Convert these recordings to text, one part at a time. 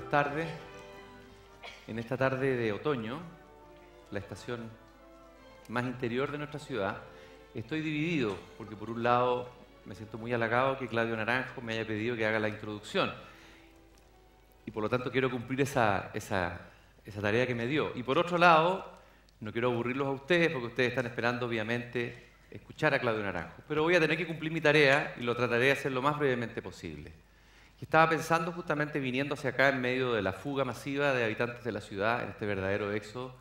buenas tardes. En esta tarde de otoño, la estación más interior de nuestra ciudad, estoy dividido porque por un lado me siento muy halagado que Claudio Naranjo me haya pedido que haga la introducción y por lo tanto quiero cumplir esa tarea que me dio. Y por otro lado, no quiero aburrirlos a ustedes porque ustedes están esperando obviamente escuchar a Claudio Naranjo, pero voy a tener que cumplir mi tarea y lo trataré de hacer lo más brevemente posible. Y estaba pensando justamente viniendo hacia acá en medio de la fuga masiva de habitantes de la ciudad, en este verdadero éxodo,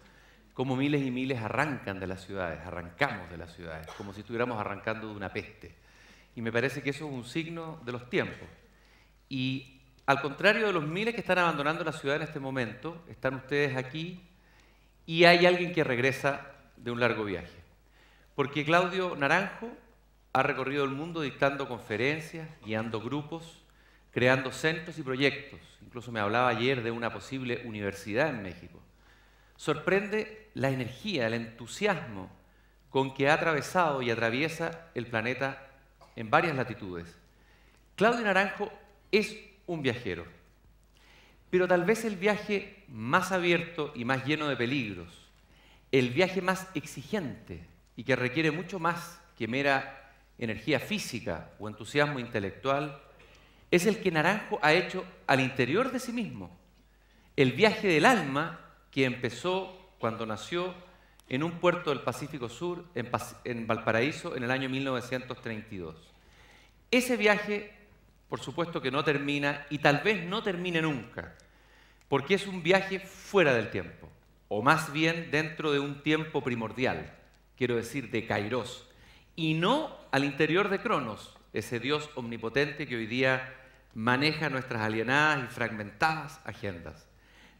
cómo miles y miles arrancan de las ciudades, arrancamos de las ciudades, como si estuviéramos arrancando de una peste. Y me parece que eso es un signo de los tiempos. Y al contrario de los miles que están abandonando la ciudad en este momento, están ustedes aquí y hay alguien que regresa de un largo viaje. Porque Claudio Naranjo ha recorrido el mundo dictando conferencias, guiando grupos, creando centros y proyectos. Incluso me hablaba ayer de una posible universidad en México. Sorprende la energía, el entusiasmo con que ha atravesado y atraviesa el planeta en varias latitudes. Claudio Naranjo es un viajero, pero tal vez el viaje más abierto y más lleno de peligros, el viaje más exigente y que requiere mucho más que mera energía física o entusiasmo intelectual, es el que Naranjo ha hecho al interior de sí mismo. El viaje del alma que empezó cuando nació en un puerto del Pacífico Sur, en Valparaíso, en el año 1932. Ese viaje, por supuesto que no termina y tal vez no termine nunca, porque es un viaje fuera del tiempo, o más bien dentro de un tiempo primordial, quiero decir de Kairos, y no al interior de Cronos, ese Dios omnipotente que hoy día maneja nuestras alienadas y fragmentadas agendas.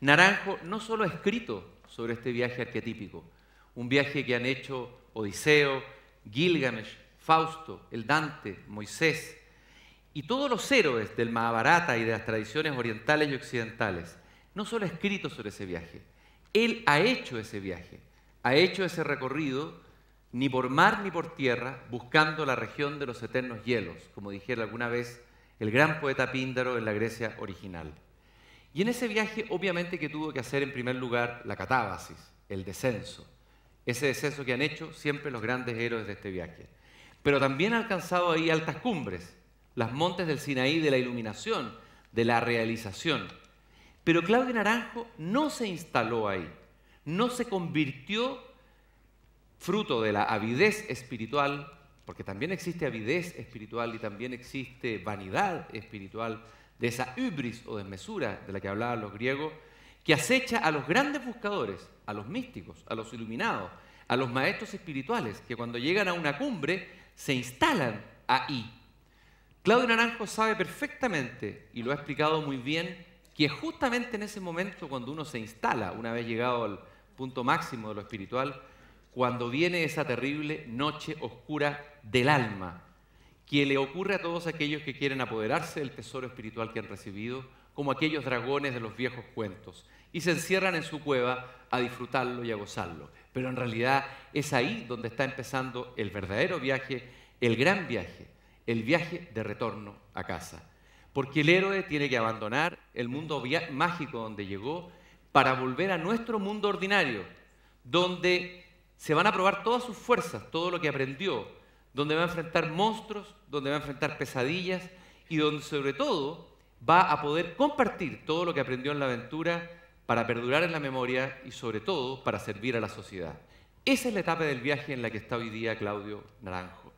Naranjo no solo ha escrito sobre este viaje arquetípico, un viaje que han hecho Odiseo, Gilgamesh, Fausto, el Dante, Moisés y todos los héroes del Mahabharata y de las tradiciones orientales y occidentales. No solo ha escrito sobre ese viaje, él ha hecho ese viaje, ha hecho ese recorrido ni por mar ni por tierra, buscando la región de los eternos hielos, como dijera alguna vez el gran poeta Píndaro en la Grecia original. Y en ese viaje, obviamente que tuvo que hacer en primer lugar la catábasis, el descenso, ese descenso que han hecho siempre los grandes héroes de este viaje. Pero también ha alcanzado ahí altas cumbres, las montes del Sinaí de la iluminación, de la realización. Pero Claudio Naranjo no se instaló ahí, no se convirtió fruto de la avidez espiritual, porque también existe avidez espiritual y también existe vanidad espiritual, de esa hubris o desmesura de la que hablaban los griegos, que acecha a los grandes buscadores, a los místicos, a los iluminados, a los maestros espirituales, que cuando llegan a una cumbre se instalan ahí. Claudio Naranjo sabe perfectamente, y lo ha explicado muy bien, que justamente en ese momento cuando uno se instala, una vez llegado al punto máximo de lo espiritual, cuando viene esa terrible noche oscura del alma, que le ocurre a todos aquellos que quieren apoderarse del tesoro espiritual que han recibido, como aquellos dragones de los viejos cuentos, y se encierran en su cueva a disfrutarlo y a gozarlo. Pero en realidad es ahí donde está empezando el verdadero viaje, el gran viaje, el viaje de retorno a casa. Porque el héroe tiene que abandonar el mundo mágico donde llegó para volver a nuestro mundo ordinario, donde se van a probar todas sus fuerzas, todo lo que aprendió, donde va a enfrentar monstruos, donde va a enfrentar pesadillas y donde sobre todo va a poder compartir todo lo que aprendió en la aventura para perdurar en la memoria y sobre todo para servir a la sociedad. Esa es la etapa del viaje en la que está hoy día Claudio Naranjo.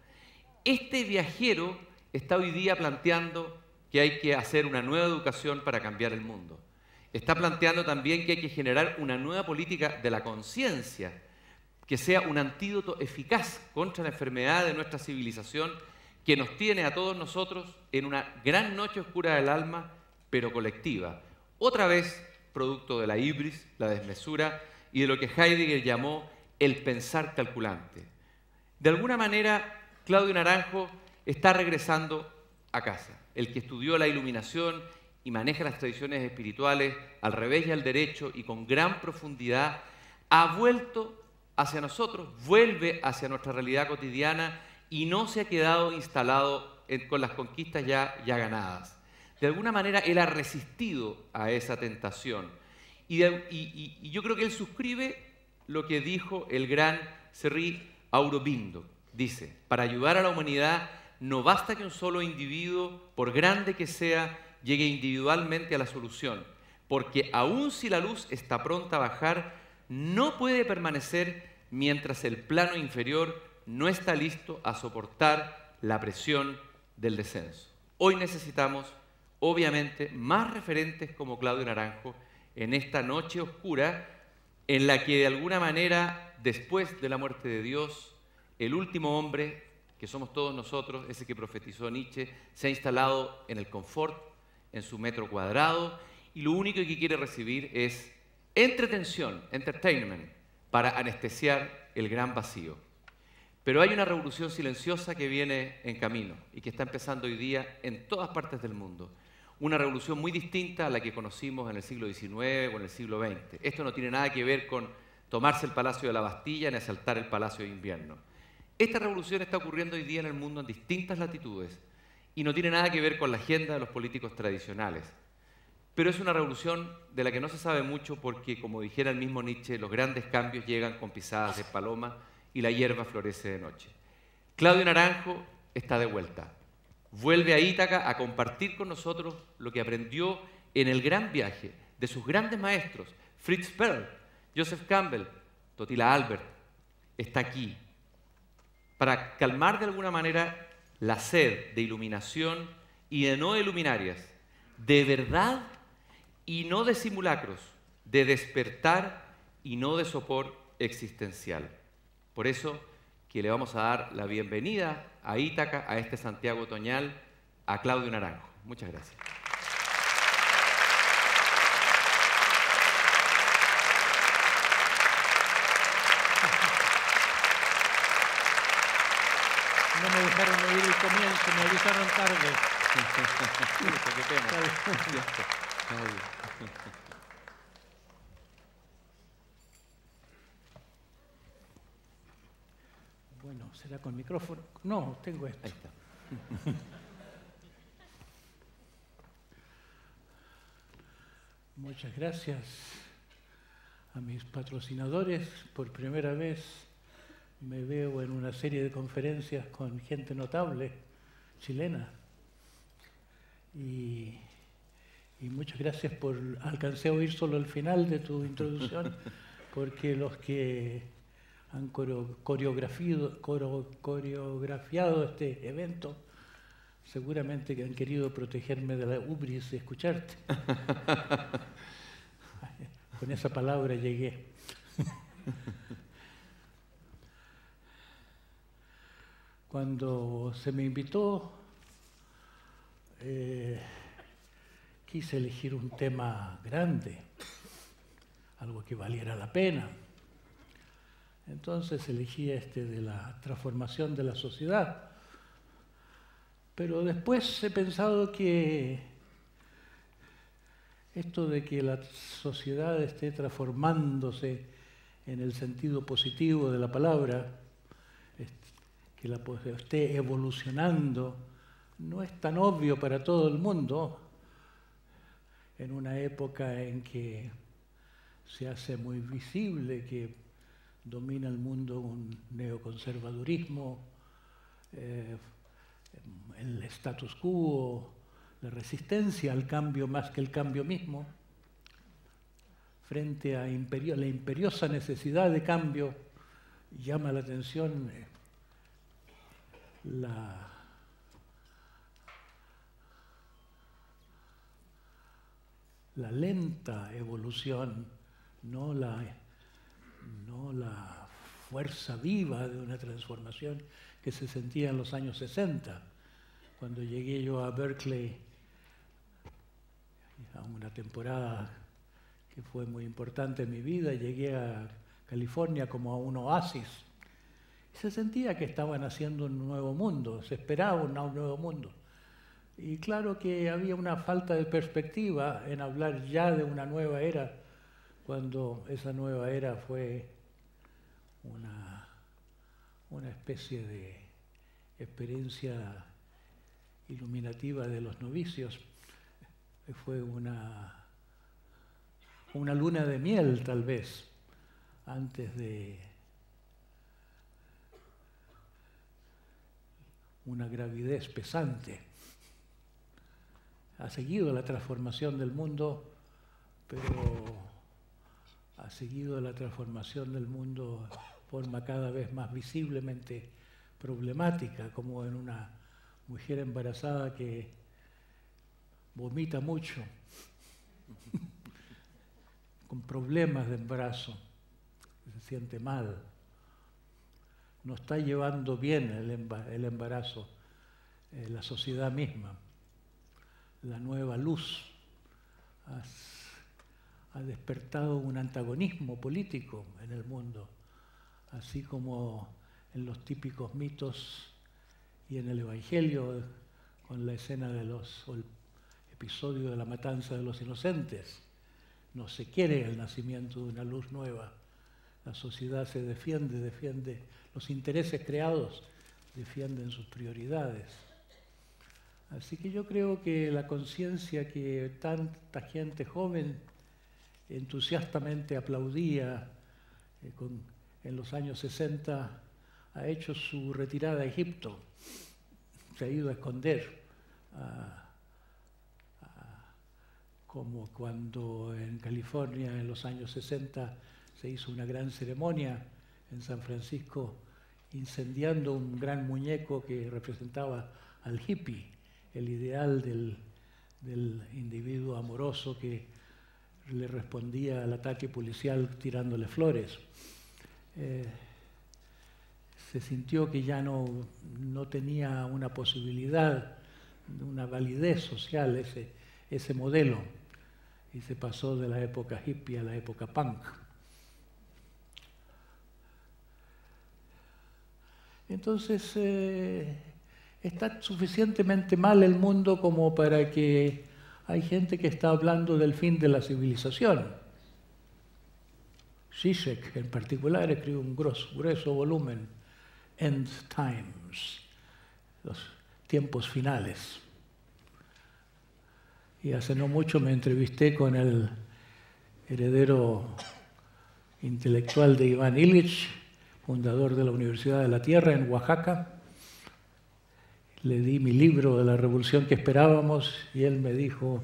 Este viajero está hoy día planteando que hay que hacer una nueva educación para cambiar el mundo. Está planteando también que hay que generar una nueva política de la conciencia, que sea un antídoto eficaz contra la enfermedad de nuestra civilización que nos tiene a todos nosotros en una gran noche oscura del alma, pero colectiva. Otra vez, producto de la hibris, la desmesura y de lo que Heidegger llamó el pensar calculante. De alguna manera, Claudio Naranjo está regresando a casa. El que estudió la iluminación y maneja las tradiciones espirituales al revés y al derecho y con gran profundidad, ha vuelto hacia nosotros, vuelve hacia nuestra realidad cotidiana y no se ha quedado instalado con las conquistas ya ganadas. De alguna manera él ha resistido a esa tentación. Y yo creo que él suscribe lo que dijo el gran Sri Aurobindo. Dice, para ayudar a la humanidad no basta que un solo individuo, por grande que sea, llegue individualmente a la solución, porque aun si la luz está pronta a bajar, no puede permanecer mientras el plano inferior no está listo a soportar la presión del descenso. Hoy necesitamos, obviamente, más referentes como Claudio Naranjo en esta noche oscura en la que de alguna manera, después de la muerte de Dios, el último hombre, que somos todos nosotros, ese que profetizó Nietzsche, se ha instalado en el confort, en su metro cuadrado, y lo único que quiere recibir es entretención, entertainment, para anestesiar el gran vacío. Pero hay una revolución silenciosa que viene en camino y que está empezando hoy día en todas partes del mundo. Una revolución muy distinta a la que conocimos en el siglo XIX o en el siglo XX. Esto no tiene nada que ver con tomarse el Palacio de la Bastilla ni asaltar el Palacio de Invierno. Esta revolución está ocurriendo hoy día en el mundo en distintas latitudes y no tiene nada que ver con la agenda de los políticos tradicionales. Pero es una revolución de la que no se sabe mucho porque, como dijera el mismo Nietzsche, los grandes cambios llegan con pisadas de paloma y la hierba florece de noche. Claudio Naranjo está de vuelta. Vuelve a Ítaca a compartir con nosotros lo que aprendió en el gran viaje de sus grandes maestros, Fritz Perl, Joseph Campbell, Totila Albert. Está aquí para calmar de alguna manera la sed de iluminación y de no de luminarias, de verdad y no de simulacros, de despertar y no de sopor existencial. Por eso que le vamos a dar la bienvenida a Ítaca, a este Santiago otoñal, a Claudio Naranjo. Muchas gracias. No me dejaron oír el comienzo, me avisaron tarde. Qué pena. Bueno, ¿será con micrófono? No, tengo esto. Ahí está. Muchas gracias a mis patrocinadores. Por primera vez me veo en una serie de conferencias con gente notable chilena. Y muchas gracias por... Alcancé a oír solo el final de tu introducción, porque los que han coreografiado este evento seguramente que han querido protegerme de la ubris de escucharte. Con esa palabra llegué. Cuando se me invitó, quise elegir un tema grande, algo que valiera la pena. Entonces elegí este de la transformación de la sociedad. Pero después he pensado que esto de que la sociedad esté transformándose en el sentido positivo de la palabra, que la esté evolucionando, no es tan obvio para todo el mundo en una época en que se hace muy visible que domina el mundo un neoconservadurismo, el status quo, la resistencia al cambio más que el cambio mismo, frente a la imperiosa necesidad de cambio, llama la atención la lenta evolución, no la fuerza viva de una transformación que se sentía en los años 60. Cuando llegué yo a Berkeley, a una temporada que fue muy importante en mi vida, llegué a California como a un oasis. Se sentía que estaban haciendo un nuevo mundo, se esperaba un nuevo mundo. Y claro que había una falta de perspectiva en hablar ya de una nueva era, cuando esa nueva era fue una especie de experiencia iluminativa de los novicios. fue una luna de miel, tal vez, antes de una gravidez pesante. Ha seguido la transformación del mundo, pero ha seguido la transformación del mundo de forma cada vez más visiblemente problemática, como en una mujer embarazada que vomita mucho, con problemas de embarazo, se siente mal, no está llevando bien el embarazo, la sociedad misma. La nueva luz ha despertado un antagonismo político en el mundo, así como en los típicos mitos y en el Evangelio, con la escena o el episodio de la matanza de los inocentes. No se quiere el nacimiento de una luz nueva. La sociedad se defiende los intereses creados, defienden sus prioridades. Así que yo creo que la conciencia que tanta gente joven entusiastamente aplaudía en los años 60 ha hecho su retirada a Egipto, se ha ido a esconder, como cuando en California en los años 60 se hizo una gran ceremonia en San Francisco incendiando un gran muñeco que representaba al hippie, el ideal del individuo amoroso que le respondía al ataque policial tirándole flores. Se sintió que ya no tenía una posibilidad, una validez social ese modelo, y se pasó de la época hippie a la época punk. Entonces, está suficientemente mal el mundo como para que hay gente que está hablando del fin de la civilización. Zizek, en particular, escribe un grueso volumen, End Times, los tiempos finales. Y hace no mucho me entrevisté con el heredero intelectual de Iván Illich, fundador de la Universidad de la Tierra en Oaxaca. Le di mi libro de la revolución que esperábamos y él me dijo,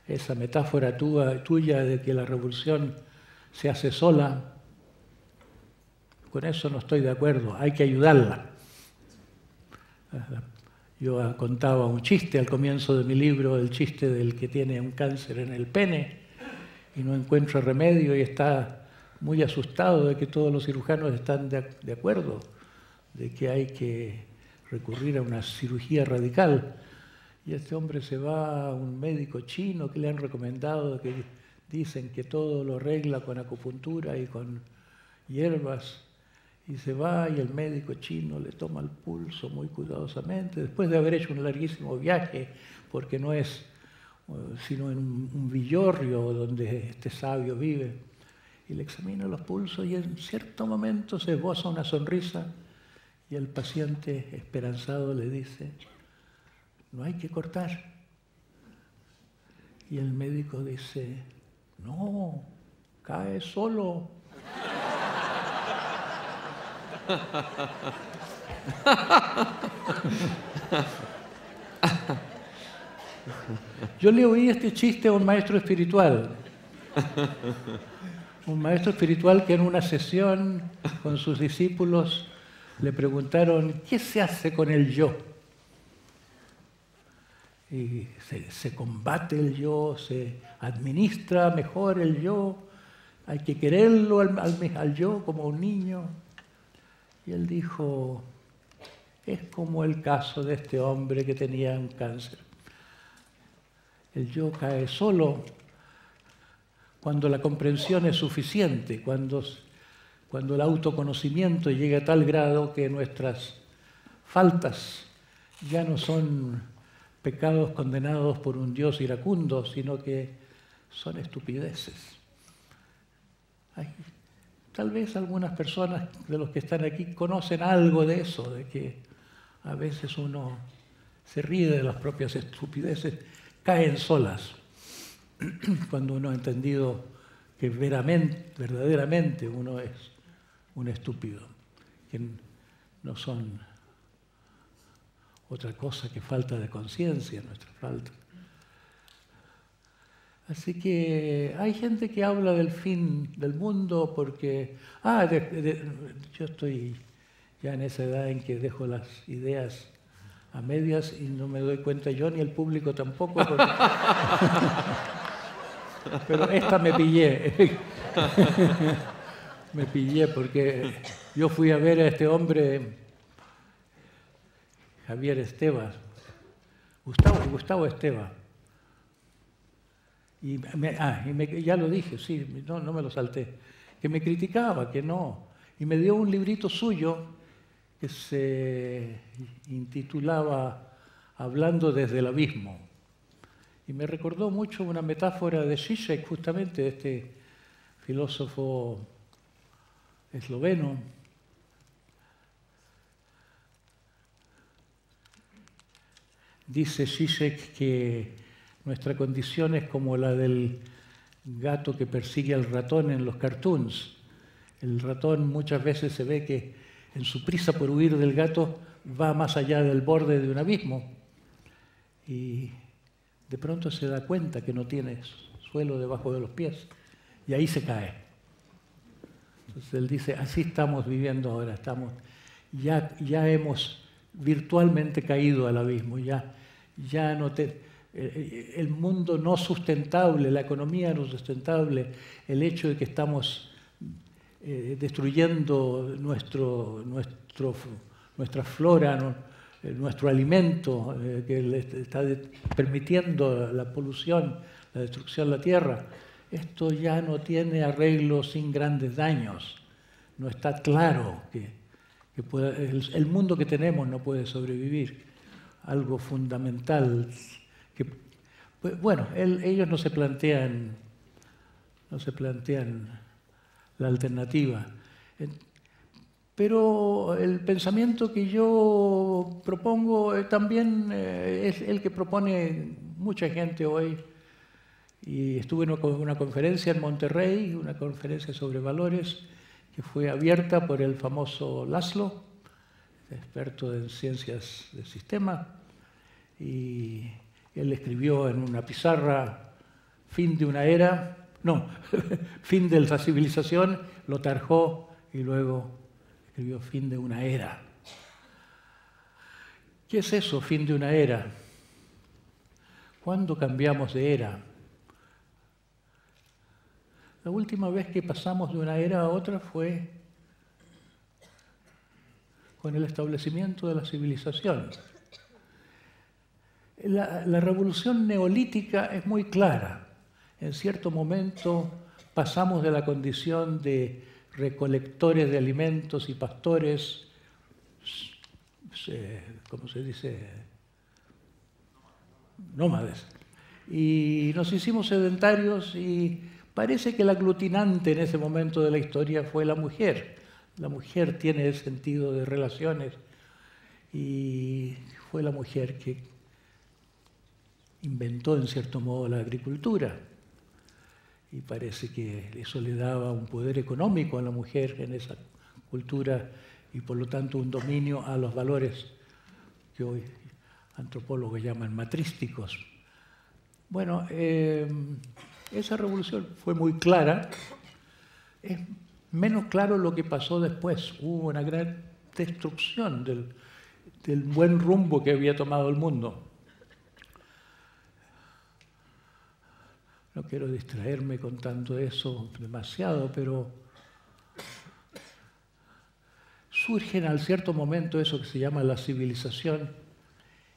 esa metáfora tuya de que la revolución se hace sola, con eso no estoy de acuerdo, hay que ayudarla. Yo contaba un chiste al comienzo de mi libro, el chiste del que tiene un cáncer en el pene y no encuentra remedio y está muy asustado de que todos los cirujanos están de acuerdo, de que hay que recurrir a una cirugía radical. Y este hombre se va a un médico chino que le han recomendado, que dicen que todo lo arregla con acupuntura y con hierbas. Y se va y el médico chino le toma el pulso muy cuidadosamente, después de haber hecho un larguísimo viaje, porque no es sino en un villorrio donde este sabio vive, y le examina los pulsos y en cierto momento se esboza una sonrisa y el paciente esperanzado le dice, no hay que cortar. Y el médico dice, no, cae solo. Yo le oí este chiste a un maestro espiritual. Un maestro espiritual que en una sesión con sus discípulos le preguntaron, ¿qué se hace con el yo? Y se combate el yo, se administra mejor el yo, hay que quererlo al yo como un niño. Y él dijo, es como el caso de este hombre que tenía un cáncer. El yo cae solo cuando la comprensión es suficiente, cuando el autoconocimiento llega a tal grado que nuestras faltas ya no son pecados condenados por un Dios iracundo, sino que son estupideces. Tal vez algunas personas de los que están aquí conocen algo de eso, de que a veces uno se ríe de las propias estupideces, caen solas. cuando uno ha entendido que verdaderamente uno es un estúpido, que no son otra cosa que falta de conciencia, nuestra falta. Así que hay gente que habla del fin del mundo porque, yo estoy ya en esa edad en que dejo las ideas a medias y no me doy cuenta yo ni el público tampoco. Pero esta me pillé. Me pillé porque yo fui a ver a este hombre, Javier Esteva, Gustavo Esteva. Ya lo dije, sí, no me lo salté, que me criticaba, que no. Y me dio un librito suyo que se intitulaba Hablando desde el abismo. Y me recordó mucho una metáfora de Žižek, justamente, de este filósofo esloveno. Dice Žižek que nuestra condición es como la del gato que persigue al ratón en los cartoons. El ratón muchas veces se ve que en su prisa por huir del gato va más allá del borde de un abismo y de pronto se da cuenta que no tiene suelo debajo de los pies y ahí se cae. Entonces él dice, así estamos viviendo ahora, ya hemos virtualmente caído al abismo, el mundo no sustentable, la economía no sustentable, el hecho de que estamos destruyendo nuestra flora, nuestro alimento, que le está permitiendo la polución, la destrucción de la tierra. Esto ya no tiene arreglo sin grandes daños. No está claro que el mundo que tenemos no puede sobrevivir. Algo fundamental ellos no se plantean la alternativa. Pero el pensamiento que yo propongo también es el que propone mucha gente hoy. Y estuve en una conferencia en Monterrey, una conferencia sobre valores, que fue abierta por el famoso Laszlo, experto en ciencias del sistema, y él escribió en una pizarra fin de una era, fin de la civilización, lo tarjó y luego escribió fin de una era. ¿Qué es eso, fin de una era? ¿Cuándo cambiamos de era? La última vez que pasamos de una era a otra fue con el establecimiento de la civilización. La revolución neolítica es muy clara. En cierto momento pasamos de la condición de recolectores de alimentos y pastores, ¿cómo se dice? Nómades. Y nos hicimos sedentarios y parece que el aglutinante en ese momento de la historia fue la mujer. La mujer tiene el sentido de relaciones y fue la mujer que inventó en cierto modo la agricultura y parece que eso le daba un poder económico a la mujer en esa cultura y por lo tanto un dominio a los valores que hoy antropólogos llaman matrísticos. Bueno, esa revolución fue muy clara. Es menos claro lo que pasó después. Hubo una gran destrucción del buen rumbo que había tomado el mundo. No quiero distraerme contando eso demasiado, pero surge en cierto momento eso que se llama la civilización.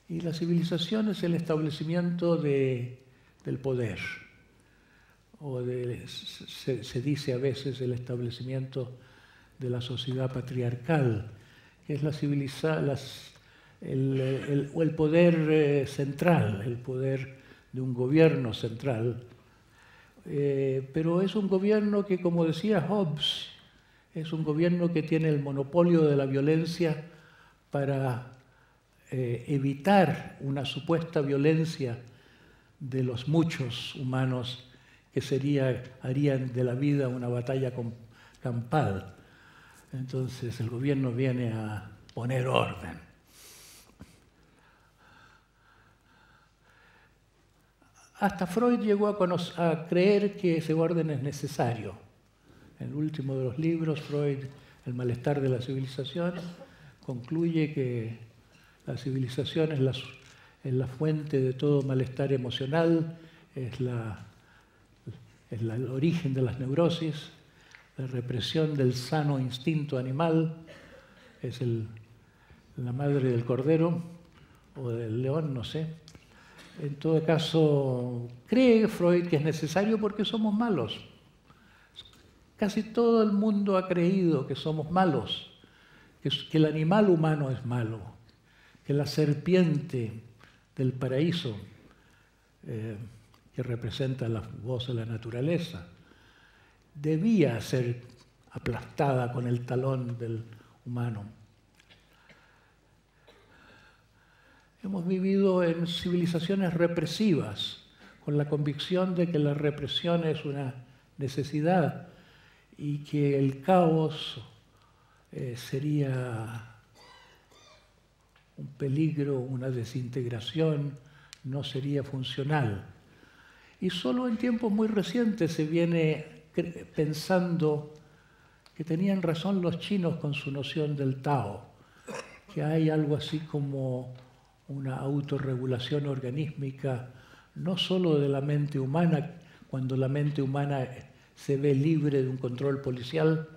Y la civilización es el establecimiento del poder. O se dice a veces el establecimiento de la sociedad patriarcal, que es el poder central, el poder de un gobierno central. Pero es un gobierno que, como decía Hobbes, es un gobierno que tiene el monopolio de la violencia para evitar una supuesta violencia de los muchos humanos que harían de la vida una batalla campal. Entonces el gobierno viene a poner orden. Hasta Freud llegó a creer que ese orden es necesario. En el último de los libros, Freud, El malestar de la civilización, concluye que la civilización es la fuente de todo malestar emocional, es el origen de las neurosis, la represión del sano instinto animal, es la madre del cordero o del león, no sé. En todo caso, cree Freud que es necesario porque somos malos. Casi todo el mundo ha creído que somos malos, que el animal humano es malo, que la serpiente del paraíso, que representa la voz de la naturaleza, debía ser aplastada con el talón del humano. Hemos vivido en civilizaciones represivas, con la convicción de que la represión es una necesidad y que el caos sería un peligro, una desintegración, no sería funcional. Y solo en tiempos muy recientes se viene pensando que tenían razón los chinos con su noción del Tao, que hay algo así como una autorregulación organísmica, no solo de la mente humana, cuando la mente humana se ve libre de un control policial,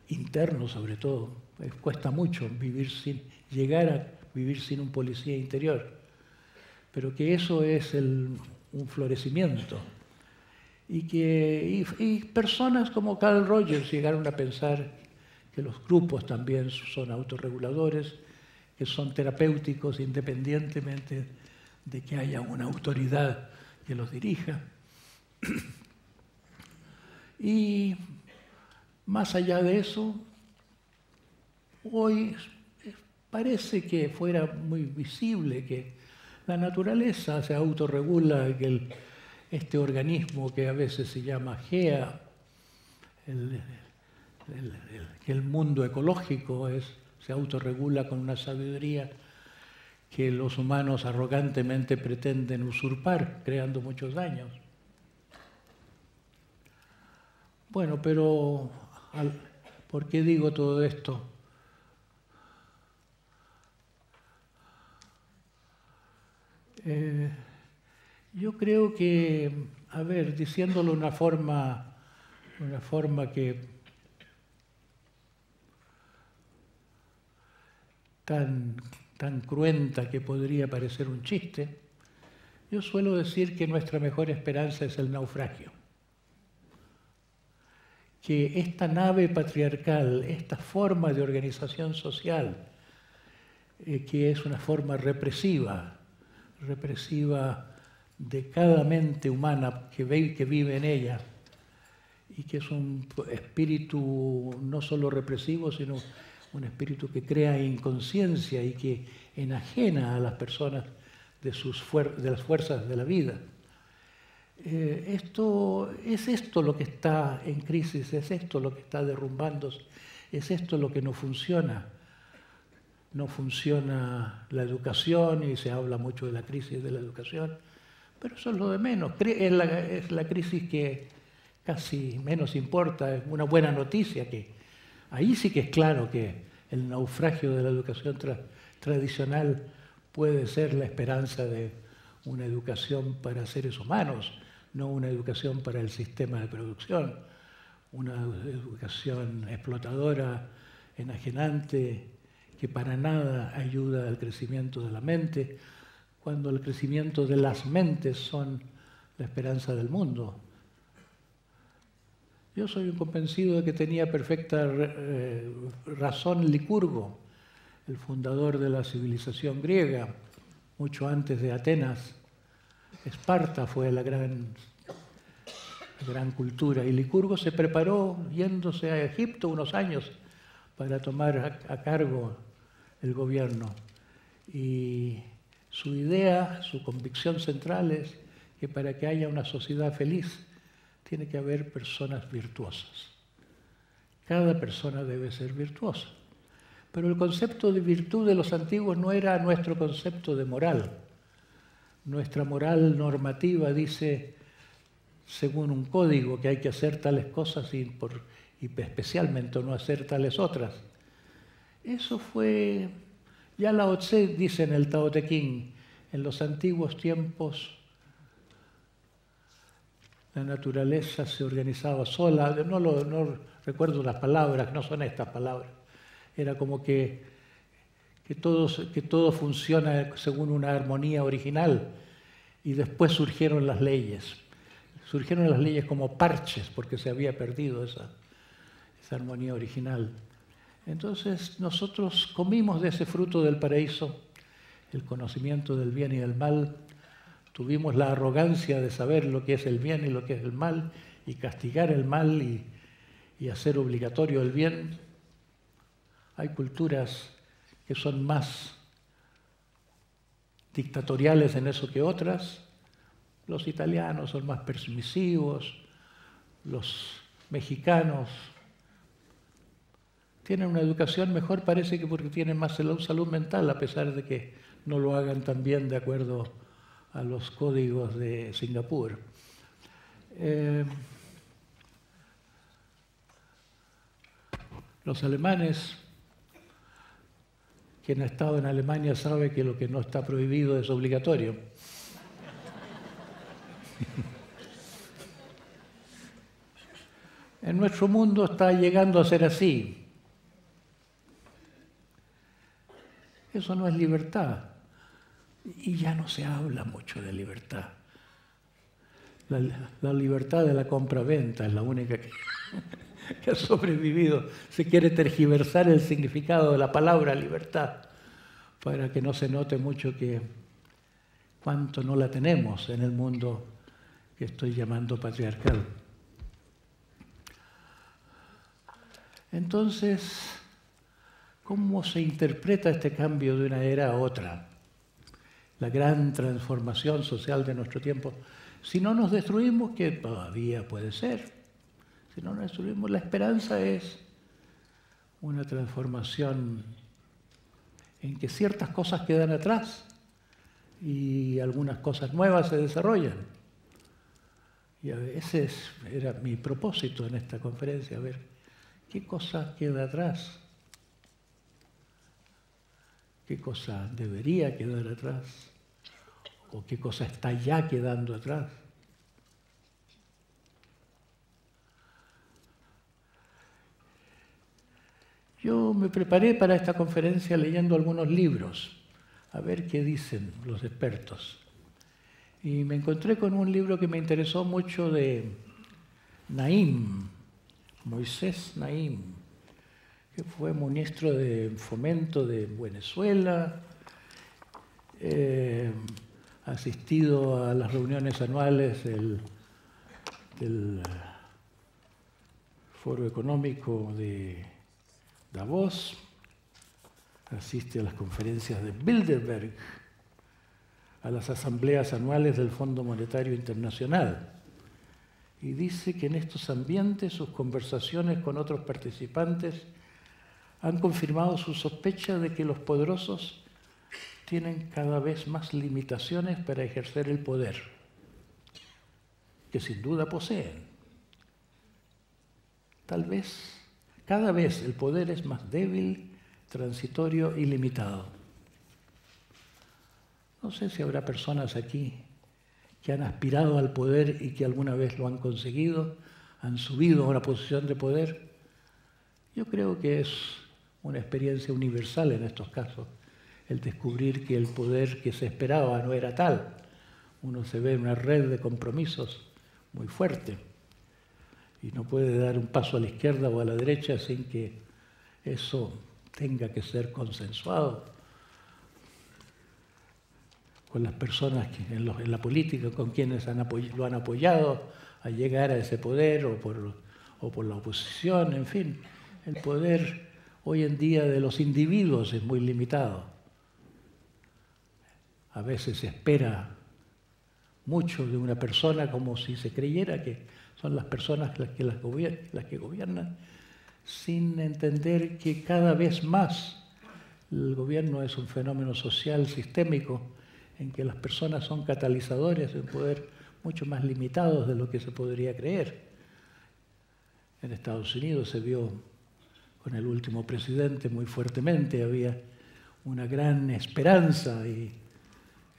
interno sobre todo. Cuesta mucho llegar a vivir sin un policía interior, pero que eso es un florecimiento. Y personas como Carl Rogers llegaron a pensar que los grupos también son autorreguladores, que son terapéuticos independientemente de que haya una autoridad que los dirija. Y más allá de eso, hoy parece que fuera muy visible que la naturaleza se autorregula, que este organismo que a veces se llama GEA, que el mundo ecológico se autorregula con una sabiduría que los humanos arrogantemente pretenden usurpar, creando muchos daños. Bueno, pero ¿por qué digo todo esto? Yo creo que, a ver, diciéndolo de una forma que tan cruenta que podría parecer un chiste, yo suelo decir que nuestra mejor esperanza es el naufragio. Que esta nave patriarcal, esta forma de organización social, que es una forma represiva de cada mente humana que vive en ella, y que es un espíritu no solo represivo, sino un espíritu que crea inconsciencia y que enajena a las personas de las fuerzas de la vida. Es esto lo que está en crisis, es esto lo que está derrumbándose, es esto lo que no funciona. No funciona la educación y se habla mucho de la crisis de la educación, pero eso es lo de menos. Es la crisis que casi menos importa, es una buena noticia que ahí sí que es claro que el naufragio de la educación tradicional puede ser la esperanza de una educación para seres humanos, no una educación para el sistema de producción, una educación explotadora, enajenante, que para nada ayuda al crecimiento de la mente, cuando el crecimiento de las mentes son la esperanza del mundo. Yo soy un convencido de que tenía perfecta razón Licurgo, el fundador de la civilización griega, mucho antes de Atenas. Esparta fue la gran cultura, y Licurgo se preparó yéndose a Egipto unos años para tomar a cargo el gobierno. Y Su idea, su convicción central es que para que haya una sociedad feliz tiene que haber personas virtuosas. Cada persona debe ser virtuosa. Pero el concepto de virtud de los antiguos no era nuestro concepto de moral. Nuestra moral normativa dice, según un código, que hay que hacer tales cosas y especialmente no hacer tales otras. Eso fue, ya Lao Tse dice en el Tao Te Ching, en los antiguos tiempos la naturaleza se organizaba sola, no recuerdo las palabras, no son estas palabras, era como que todo funciona según una armonía original y después surgieron las leyes. Surgieron las leyes como parches porque se había perdido esa armonía original. Entonces nosotros comimos de ese fruto del paraíso, el conocimiento del bien y del mal, tuvimos la arrogancia de saber lo que es el bien y lo que es el mal y castigar el mal y hacer obligatorio el bien. Hay culturas que son más dictatoriales en eso que otras. Los italianos son más permisivos, los mexicanos tienen una educación mejor, parece que porque tienen más salud mental, a pesar de que no lo hagan tan bien de acuerdo a los códigos de Singapur. Los alemanes, quien ha estado en Alemania sabe que lo que no está prohibido es obligatorio. En nuestro mundo está llegando a ser así. Eso no es libertad. Y ya no se habla mucho de libertad. La libertad de la compra-venta es la única que ha sobrevivido. Se quiere tergiversar el significado de la palabra libertad para que no se note mucho que cuánto no la tenemos en el mundo que estoy llamando patriarcal. Entonces, ¿cómo se interpreta este cambio de una era a otra? La gran transformación social de nuestro tiempo. Si no nos destruimos, que todavía puede ser, si no nos destruimos, la esperanza es una transformación en que ciertas cosas quedan atrás y algunas cosas nuevas se desarrollan. Y ese era mi propósito en esta conferencia, a ver qué cosa queda atrás, qué cosa debería quedar atrás o qué cosa está ya quedando atrás. Yo me preparé para esta conferencia leyendo algunos libros, a ver qué dicen los expertos. Y me encontré con un libro que me interesó mucho de Naim, Moisés Naim, que fue ministro de Fomento de Venezuela, ha asistido a las reuniones anuales del Foro Económico de Davos, asiste a las conferencias de Bilderberg, a las asambleas anuales del Fondo Monetario Internacional. Y dice que en estos ambientes sus conversaciones con otros participantes han confirmado su sospecha de que los poderosos tienen cada vez más limitaciones para ejercer el poder, que sin duda poseen. Tal vez, cada vez el poder es más débil, transitorio y limitado. No sé si habrá personas aquí que han aspirado al poder y que alguna vez lo han conseguido, han subido a una posición de poder. Yo creo que es una experiencia universal en estos casos, el descubrir que el poder que se esperaba no era tal. Uno se ve en una red de compromisos muy fuerte y no puede dar un paso a la izquierda o a la derecha sin que eso tenga que ser consensuado con las personas que en la política, con quienes lo han apoyado a llegar a ese poder o por la oposición, en fin. El poder hoy en día de los individuos es muy limitado. A veces se espera mucho de una persona como si se creyera que son las personas las que gobiernan, sin entender que cada vez más el gobierno es un fenómeno social sistémico en que las personas son catalizadores de un poder mucho más limitados de lo que se podría creer. En Estados Unidos se vio con el último presidente muy fuertemente, había una gran esperanza y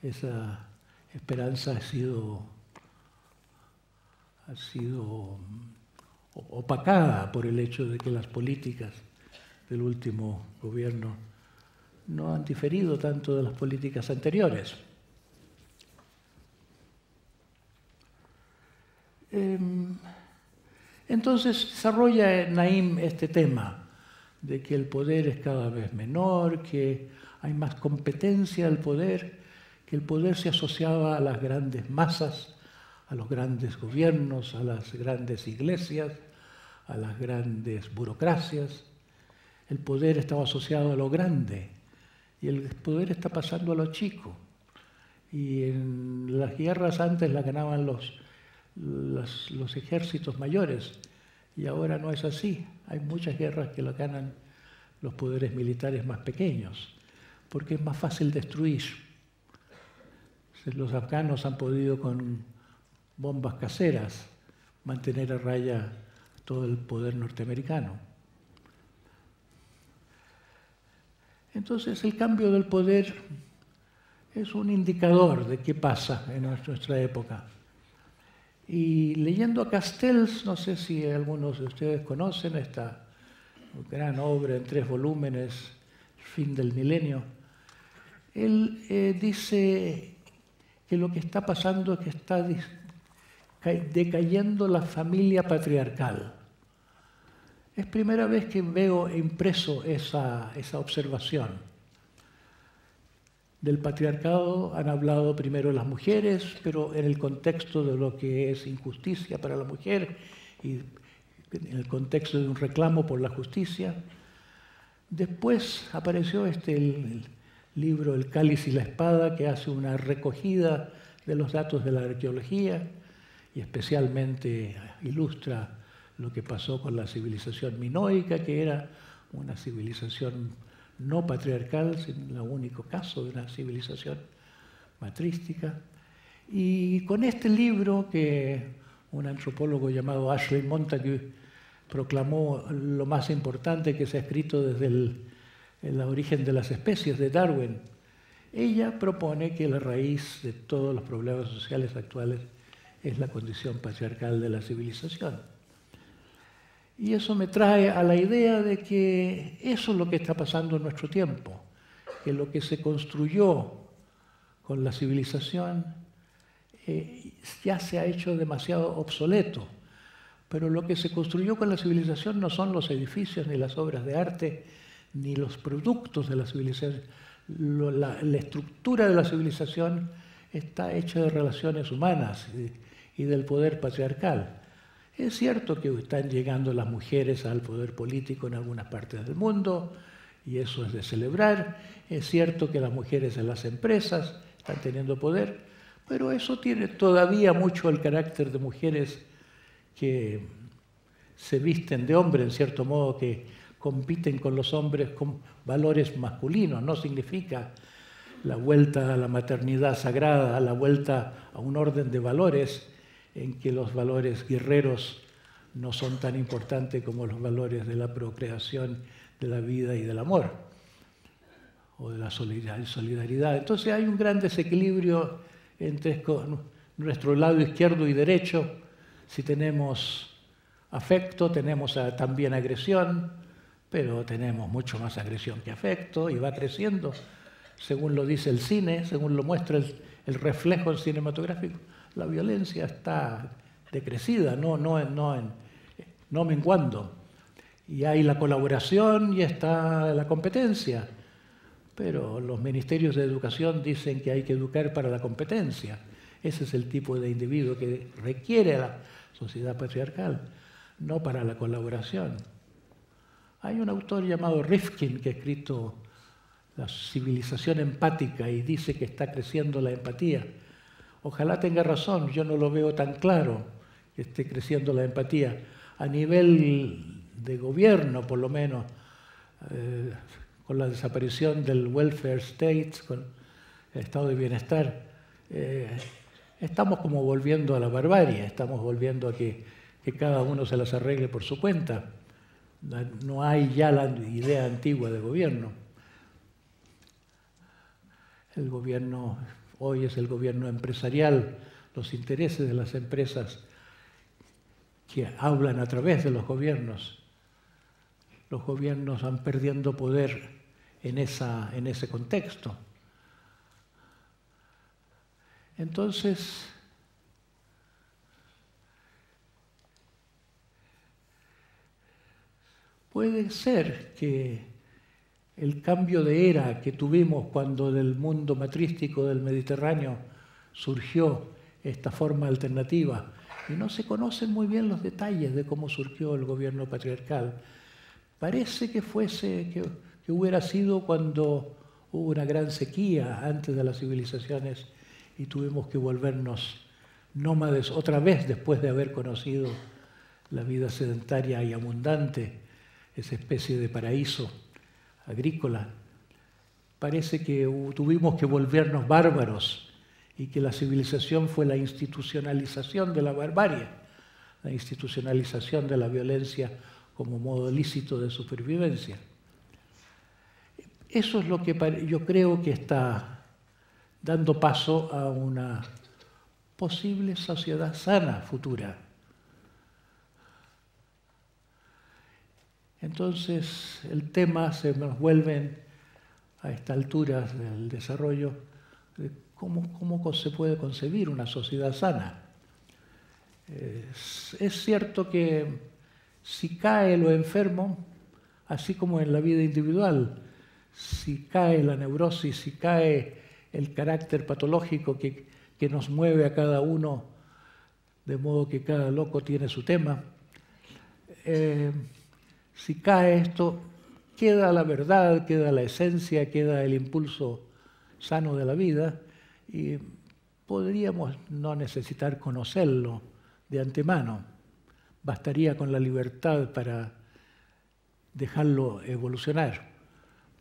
esa esperanza ha sido opacada por el hecho de que las políticas del último gobierno no han diferido tanto de las políticas anteriores. Entonces desarrolla Naim este tema de que el poder es cada vez menor, que hay más competencia del poder, que el poder se asociaba a las grandes masas, a los grandes gobiernos, a las grandes iglesias, a las grandes burocracias. El poder estaba asociado a lo grande y el poder está pasando a lo chico. Y en las guerras antes las ganaban los ejércitos mayores y ahora no es así. Hay muchas guerras que las ganan los poderes militares más pequeños porque es más fácil destruir. Los afganos han podido con bombas caseras mantener a raya todo el poder norteamericano. Entonces el cambio del poder es un indicador de qué pasa en nuestra época. Y leyendo a Castells, no sé si algunos de ustedes conocen esta gran obra en 3 volúmenes, El fin del milenio, él dice que lo que está pasando es que está decayendo la familia patriarcal. Es primera vez que veo impreso esa observación. Del patriarcado han hablado primero las mujeres, pero en el contexto de lo que es injusticia para la mujer y en el contexto de un reclamo por la justicia. Después apareció el libro El cáliz y la espada, que hace una recogida de los datos de la arqueología y especialmente ilustra lo que pasó con la civilización minoica, que era una civilización no patriarcal, sino el único caso de una civilización matrística. Y con este libro, que un antropólogo llamado Ashley Montague proclamó lo más importante que se ha escrito desde el origen de las especies de Darwin, ella propone que la raíz de todos los problemas sociales actuales es la condición patriarcal de la civilización. Y eso me trae a la idea de que eso es lo que está pasando en nuestro tiempo, que lo que se construyó con la civilización ya se ha hecho demasiado obsoleto, pero lo que se construyó con la civilización no son los edificios, ni las obras de arte, ni los productos de la civilización. La estructura de la civilización está hecha de relaciones humanas y del poder patriarcal. Es cierto que están llegando las mujeres al poder político en algunas partes del mundo, y eso es de celebrar. Es cierto que las mujeres en las empresas están teniendo poder, pero eso tiene todavía mucho el carácter de mujeres que se visten de hombre, en cierto modo, que compiten con los hombres con valores masculinos. No significa la vuelta a la maternidad sagrada, la vuelta a un orden de valores en que los valores guerreros no son tan importantes como los valores de la procreación, de la vida y del amor, o de la solidaridad. Entonces hay un gran desequilibrio entre nuestro lado izquierdo y derecho. Si tenemos afecto, tenemos también agresión, pero tenemos mucho más agresión que afecto y va creciendo, según lo dice el cine, según lo muestra el reflejo cinematográfico. La violencia está decrecida, no menguando. Y hay la colaboración y está la competencia. Pero los ministerios de educación dicen que hay que educar para la competencia. Ese es el tipo de individuo que requiere la sociedad patriarcal, no para la colaboración. Hay un autor llamado Rifkin que ha escrito la civilización empática y dice que está creciendo la empatía. Ojalá tenga razón, yo no lo veo tan claro que esté creciendo la empatía. A nivel de gobierno, por lo menos, con la desaparición del welfare state, con el estado de bienestar, estamos como volviendo a la barbarie, estamos volviendo a que cada uno se las arregle por su cuenta. No hay ya la idea antigua de gobierno. El gobierno hoy es el gobierno empresarial, los intereses de las empresas que hablan a través de los gobiernos. Los gobiernos van perdiendo poder en ese contexto. Entonces, puede ser que el cambio de era que tuvimos cuando del mundo matrístico del Mediterráneo surgió esta forma alternativa, y no se conocen muy bien los detalles de cómo surgió el gobierno patriarcal. Parece que hubiera sido cuando hubo una gran sequía antes de las civilizaciones y tuvimos que volvernos nómades otra vez después de haber conocido la vida sedentaria y abundante, esa especie de paraíso agrícola. Parece que tuvimos que volvernos bárbaros y que la civilización fue la institucionalización de la barbarie, la institucionalización de la violencia como modo lícito de supervivencia. Eso es lo que yo creo que está dando paso a una posible sociedad sana futura. Entonces, el tema se nos vuelve a esta altura del desarrollo de cómo se puede concebir una sociedad sana. Es cierto que si cae lo enfermo, así como en la vida individual, si cae la neurosis, si cae el carácter patológico que nos mueve a cada uno, de modo que cada loco tiene su tema, si cae esto, queda la verdad, queda la esencia, queda el impulso sano de la vida y podríamos no necesitar conocerlo de antemano. Bastaría con la libertad para dejarlo evolucionar.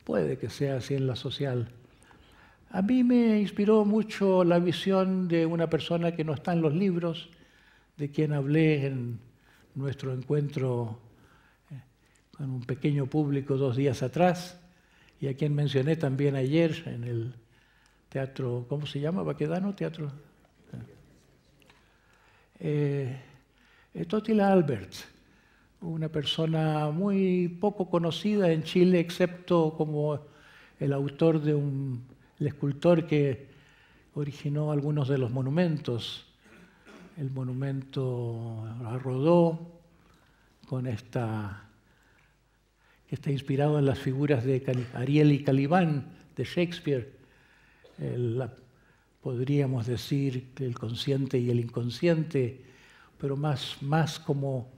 Puede que sea así en la social. A mí me inspiró mucho la visión de una persona que no está en los libros, de quien hablé en nuestro encuentro con un pequeño público 2 días atrás, y a quien mencioné también ayer en el teatro, ¿cómo se llama? ¿Baquedano? Teatro. Totila Alberts, una persona muy poco conocida en Chile, excepto como el autor de el escultor que originó algunos de los monumentos. El monumento a Rodó, que está inspirado en las figuras de Ariel y Calibán de Shakespeare. Podríamos decir el consciente y el inconsciente, pero más como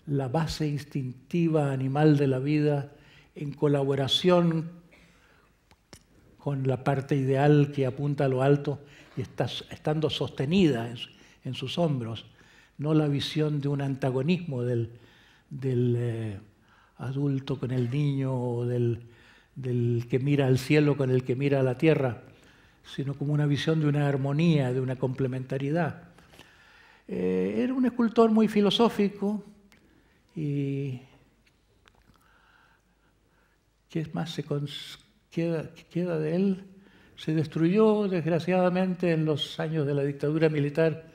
la base instintiva animal de la vida en colaboración con la parte ideal que apunta a lo alto y estando sostenida en sus hombros, no la visión de un antagonismo del adulto con el niño o del que mira al cielo con el que mira a la tierra, sino como una visión de una armonía, de una complementariedad. Era un escultor muy filosófico y ¿qué más queda de él? Se destruyó, desgraciadamente, en los años de la dictadura militar,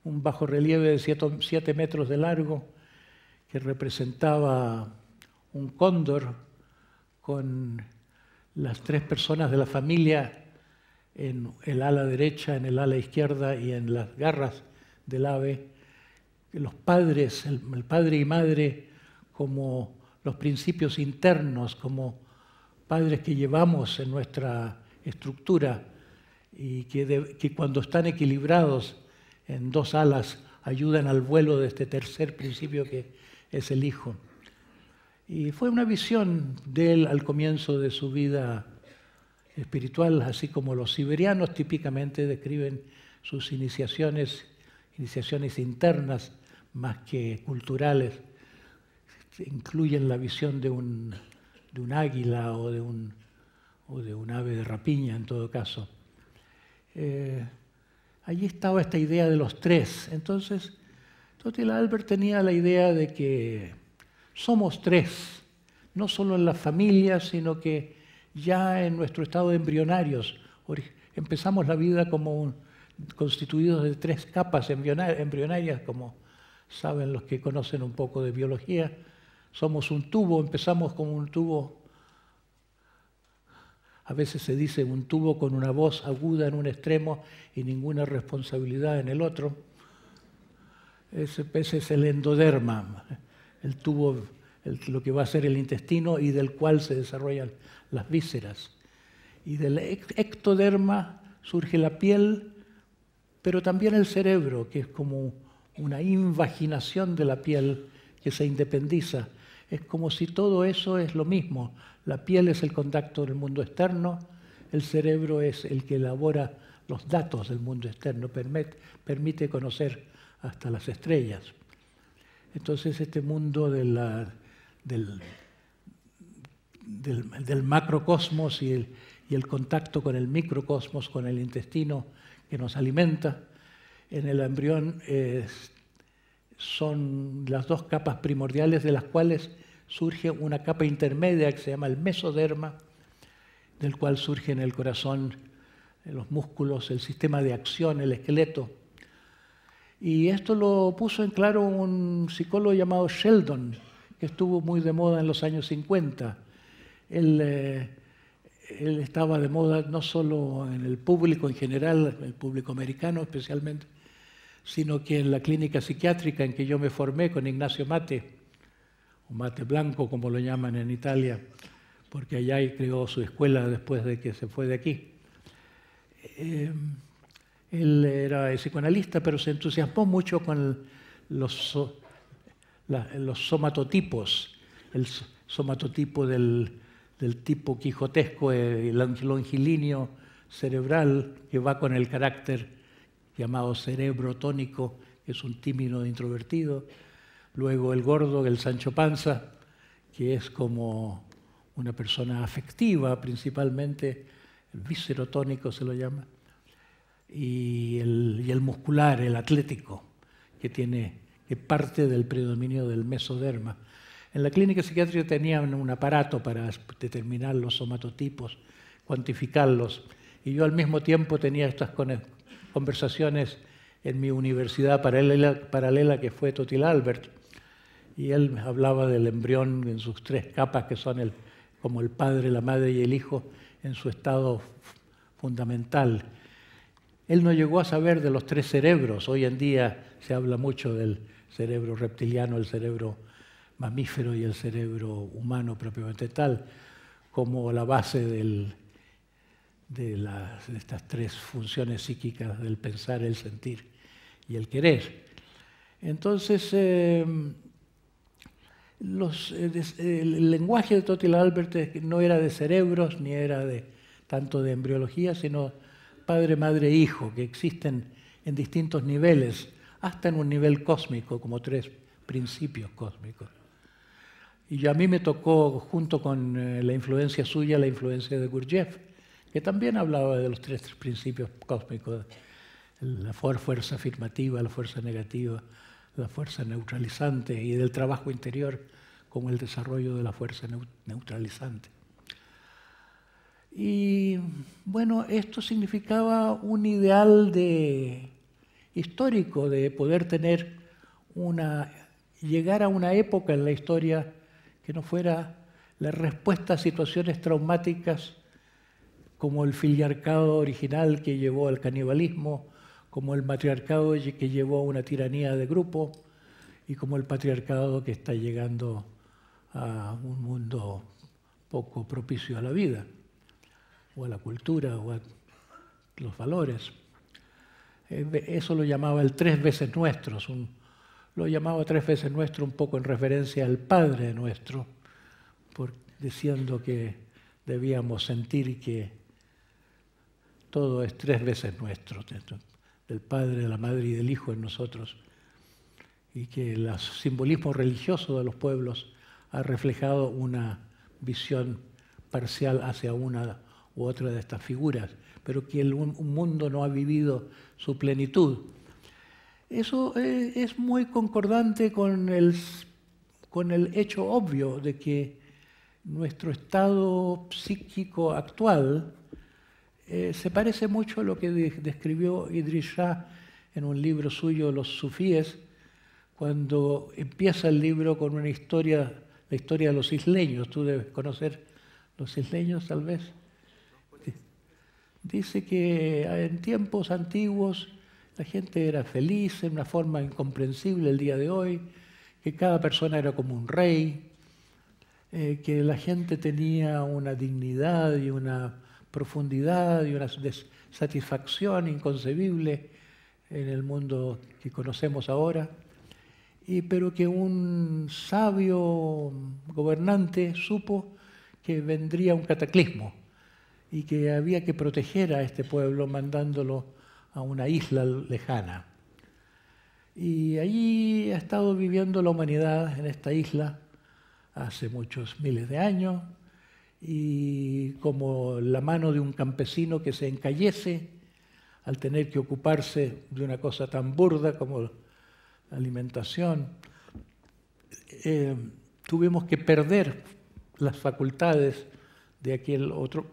un bajorrelieve de 7 metros de largo que representaba un cóndor con las 3 personas de la familia en el ala derecha, en el ala izquierda y en las garras del ave. Los padres, el padre y madre, como los principios internos, como padres que llevamos en nuestra estructura y que cuando están equilibrados en 2 alas ayudan al vuelo de este tercer principio que es el hijo. Y fue una visión de él al comienzo de su vida espiritual, así como los siberianos típicamente describen sus iniciaciones internas más que culturales, incluyen la visión de un águila o de un ave de rapiña en todo caso. Allí estaba esta idea de los tres. Entonces, Totila Albert tenía la idea de que somos tres, no solo en la familia, sino que ya en nuestro estado de embrionarios. Empezamos la vida como constituidos de tres capas embrionarias, como saben los que conocen un poco de biología. Somos un tubo, empezamos como un tubo. A veces se dice un tubo con una voz aguda en un extremo y ninguna responsabilidad en el otro. Ese es el endoderma, el tubo, lo que va a ser el intestino y del cual se desarrollan las vísceras. Y del ectoderma surge la piel, pero también el cerebro, que es como una invaginación de la piel que se independiza. Es como si todo eso es lo mismo. La piel es el contacto del mundo externo, el cerebro es el que elabora los datos del mundo externo, permite conocer hasta las estrellas. Entonces este mundo del macrocosmos y el contacto con el microcosmos, con el intestino que nos alimenta, en el embrión son las dos capas primordiales de las cuales surge una capa intermedia que se llama el mesoderma, del cual surge en el corazón, los músculos, el sistema de acción, el esqueleto. Y esto lo puso en claro un psicólogo llamado Sheldon, que estuvo muy de moda en los años 50. Él estaba de moda no solo en el público en general, el público americano especialmente, sino que en la clínica psiquiátrica en que yo me formé con Ignacio Mate, o Mate Blanco como lo llaman en Italia, porque allá creó su escuela después de que se fue de aquí. Él era psicoanalista, pero se entusiasmó mucho con los somatotipos, el somatotipo del tipo quijotesco, el longilíneo cerebral, que va con el carácter llamado cerebro tónico, que es un tímido introvertido. Luego el gordo, el Sancho Panza, que es como una persona afectiva principalmente, el viscerotónico se lo llama, y el muscular, el atlético, que parte del predominio del mesoderma. En la clínica psiquiátrica tenían un aparato para determinar los somatotipos, cuantificarlos, y yo al mismo tiempo tenía estas conversaciones en mi universidad paralela que fue Totila Albert, y él hablaba del embrión en sus tres capas, que son como el padre, la madre y el hijo en su estado fundamental. Él no llegó a saber de los tres cerebros. Hoy en día se habla mucho del cerebro reptiliano, el cerebro mamífero y el cerebro humano propiamente tal, como la base de estas tres funciones psíquicas del pensar, el sentir y el querer. Entonces, el lenguaje de Totila Albert no era de cerebros ni era tanto de embriología, sino padre, madre, hijo, que existen en distintos niveles, hasta en un nivel cósmico, como tres principios cósmicos. Y a mí me tocó, junto con la influencia suya, la influencia de Gurdjieff, que también hablaba de los tres principios cósmicos, la fuerza afirmativa, la fuerza negativa, la fuerza neutralizante, y del trabajo interior como el desarrollo de la fuerza neutralizante. Y bueno, esto significaba un ideal histórico de poder llegar a una época en la historia que no fuera la respuesta a situaciones traumáticas como el filiarcado original que llevó al canibalismo, como el matriarcado que llevó a una tiranía de grupo y como el patriarcado que está llegando a un mundo poco propicio a la vida, o a la cultura, o a los valores. Eso lo llamaba el tres veces nuestros. Lo llamaba tres veces nuestro un poco en referencia al Padre Nuestro, diciendo que debíamos sentir que todo es 3 veces nuestro, del Padre, de la Madre y del Hijo en nosotros, y que el simbolismo religioso de los pueblos ha reflejado una visión parcial hacia una u otra de estas figuras, pero que un mundo no ha vivido su plenitud. Eso es muy concordante con el hecho obvio de que nuestro estado psíquico actual se parece mucho a lo que describió Idries Shah en un libro suyo, Los sufíes, cuando empieza el libro con una historia, la historia de los isleños. Tú debes conocer los isleños, tal vez. Dice que en tiempos antiguos la gente era feliz en una forma incomprensible el día de hoy, que cada persona era como un rey, que la gente tenía una dignidad y una profundidad y una satisfacción inconcebible en el mundo que conocemos ahora, pero que un sabio gobernante supo que vendría un cataclismo y que había que proteger a este pueblo mandándolo a una isla lejana. Y allí ha estado viviendo la humanidad en esta isla hace muchos miles de años, y como la mano de un campesino que se encallece al tener que ocuparse de una cosa tan burda como la alimentación, tuvimos que perder las facultades de aquel otro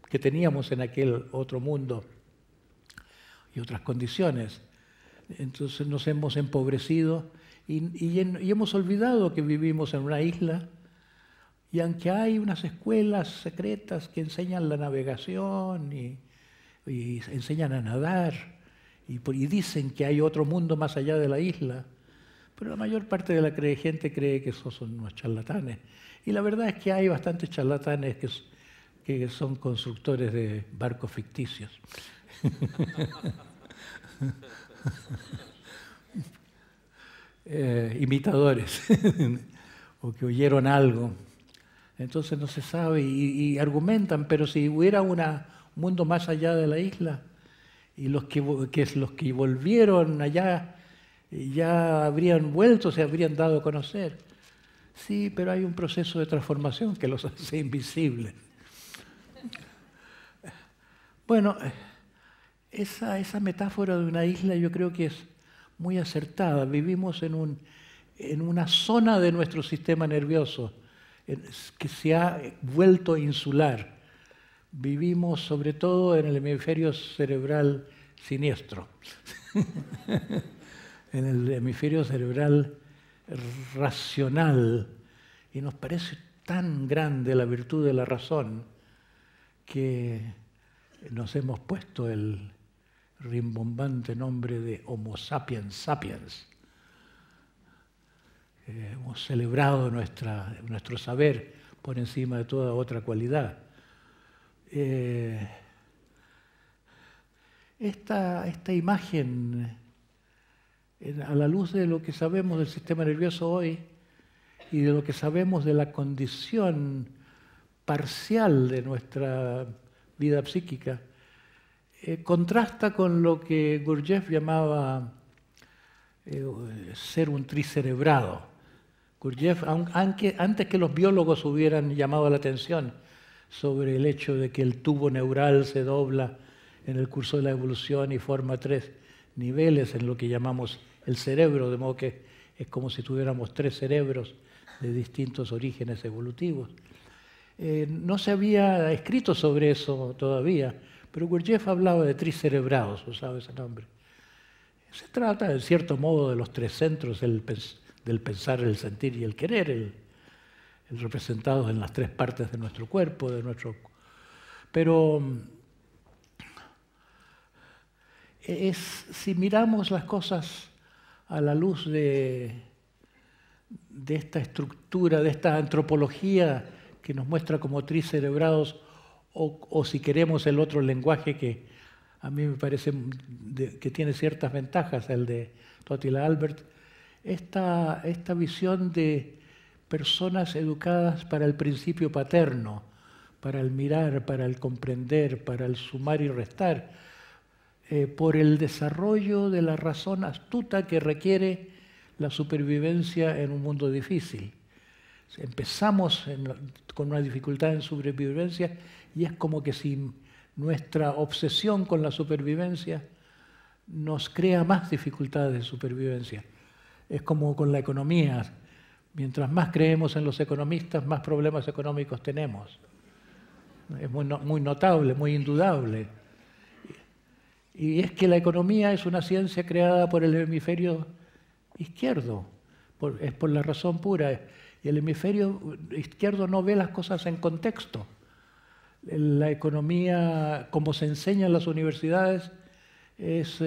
que teníamos en aquel otro mundo y otras condiciones. Entonces nos hemos empobrecido y hemos olvidado que vivimos en una isla, y aunque hay unas escuelas secretas que enseñan la navegación y enseñan a nadar y dicen que hay otro mundo más allá de la isla, pero la mayor parte de la gente cree que esos son unos charlatanes. Y la verdad es que hay bastantes charlatanes que son constructores de barcos ficticios. Imitadores, o que oyeron algo. Entonces no se sabe y argumentan, pero si hubiera un mundo más allá de la isla, y los que volvieron allá ya habrían vuelto, se habrían dado a conocer. Sí, pero hay un proceso de transformación que los hace invisibles. Bueno, esa metáfora de una isla yo creo que es muy acertada. Vivimos en una zona de nuestro sistema nervioso que se ha vuelto insular. Vivimos sobre todo en el hemisferio cerebral siniestro, en el hemisferio cerebral racional, y nos parece tan grande la virtud de la razón que nos hemos puesto el rimbombante nombre de Homo sapiens sapiens. Hemos celebrado nuestro saber por encima de toda otra cualidad. Esta imagen, a la luz de lo que sabemos del sistema nervioso hoy y de lo que sabemos de la condición parcial de nuestra vida psíquica, contrasta con lo que Gurdjieff llamaba ser un tricerebrado. Gurdjieff, antes que los biólogos hubieran llamado la atención sobre el hecho de que el tubo neural se dobla en el curso de la evolución y forma 3 niveles en lo que llamamos el cerebro, de modo que es como si tuviéramos 3 cerebros de distintos orígenes evolutivos. No se había escrito sobre eso todavía, pero Gurdjieff hablaba de tricerebrados, usaba ese nombre. Se trata, en cierto modo, de los 3 centros del pensar, el sentir y el querer, el representados en las 3 partes de nuestro cuerpo, pero si miramos las cosas a la luz de esta estructura, de esta antropología que nos muestra como tricerebrados, o si queremos el otro lenguaje que a mí me parece que tiene ciertas ventajas, el de Totila Albert, esta visión de personas educadas para el principio paterno, para el mirar, para el comprender, para el sumar y restar, por el desarrollo de la razón astuta que requiere la supervivencia en un mundo difícil. Empezamos con una dificultad en supervivencia y es como que si nuestra obsesión con la supervivencia nos crea más dificultades de supervivencia. Es como con la economía. Mientras más creemos en los economistas, más problemas económicos tenemos. Es muy notable, muy indudable. Y es que la economía es una ciencia creada por el hemisferio izquierdo. Es por la razón pura. Y el hemisferio izquierdo no ve las cosas en contexto. La economía, como se enseña en las universidades, es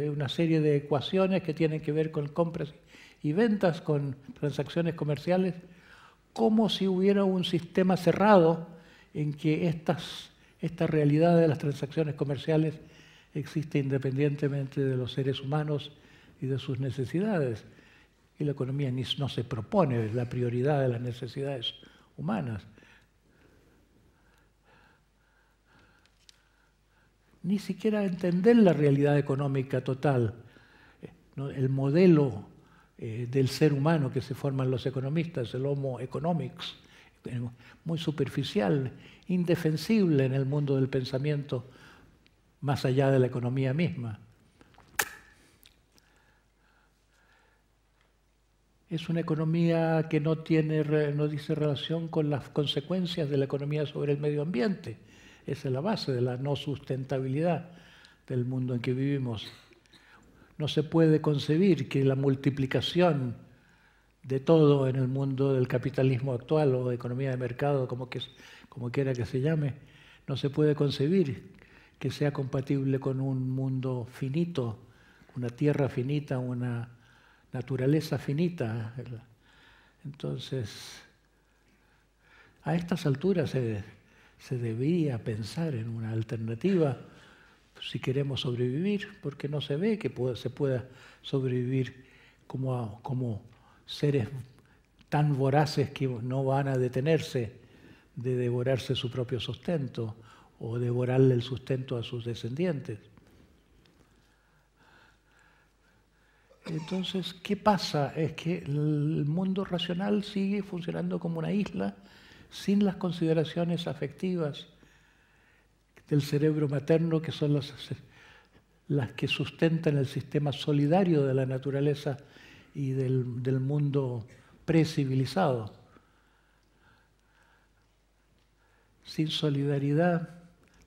una serie de ecuaciones que tienen que ver con compras y ventas, con transacciones comerciales, como si hubiera un sistema cerrado en que esta realidad de las transacciones comerciales existe independientemente de los seres humanos y de sus necesidades. Y la economía no se propone la prioridad de las necesidades humanas. Ni siquiera entender la realidad económica total. El modelo del ser humano que se forman los economistas, el Homo economics, muy superficial, indefensible en el mundo del pensamiento, más allá de la economía misma. Es una economía que no dice relación con las consecuencias de la economía sobre el medio ambiente. Esa es la base de la no sustentabilidad del mundo en que vivimos. No se puede concebir que la multiplicación de todo en el mundo del capitalismo actual o de economía de mercado, como quiera que se llame, no se puede concebir que sea compatible con un mundo finito, una tierra finita, una naturaleza finita. Entonces, a estas alturas se debería pensar en una alternativa si queremos sobrevivir, porque no se ve que se pueda sobrevivir como seres tan voraces que no van a detenerse de devorarse su propio sustento o devorarle el sustento a sus descendientes. Entonces, ¿qué pasa? Es que el mundo racional sigue funcionando como una isla sin las consideraciones afectivas del cerebro materno, que son las que sustentan el sistema solidario de la naturaleza y del mundo precivilizado. Sin solidaridad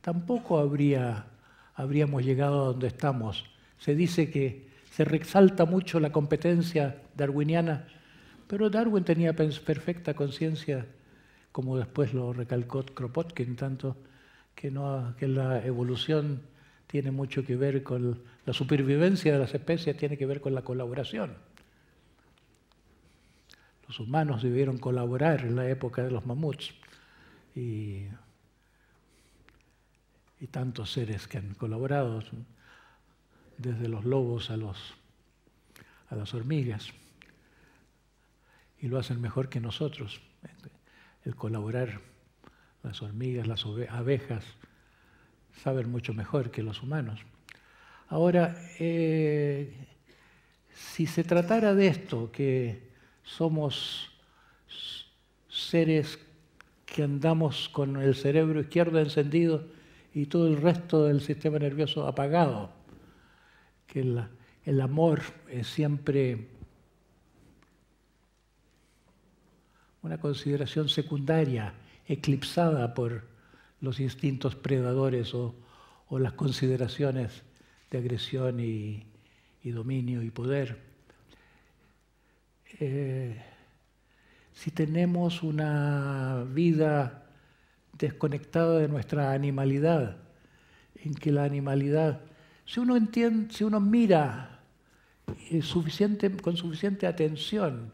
tampoco habríamos llegado a donde estamos. Se dice que se resalta mucho la competencia darwiniana, pero Darwin tenía perfecta conciencia, como después lo recalcó Kropotkin, tanto que la evolución tiene mucho que ver con la supervivencia de las especies, tiene que ver con la colaboración. Los humanos debieron colaborar en la época de los mamuts y tantos seres que han colaborado, desde los lobos a las hormigas, y lo hacen mejor que nosotros. El colaborar, las hormigas, las abejas, saben mucho mejor que los humanos. Ahora, si se tratara de esto, que somos seres que andamos con el cerebro izquierdo encendido y todo el resto del sistema nervioso apagado, que el amor es siempre una consideración secundaria, eclipsada por los instintos predadores o las consideraciones de agresión y dominio y poder. Si tenemos una vida desconectada de nuestra animalidad, en que la animalidad, si uno mira con suficiente atención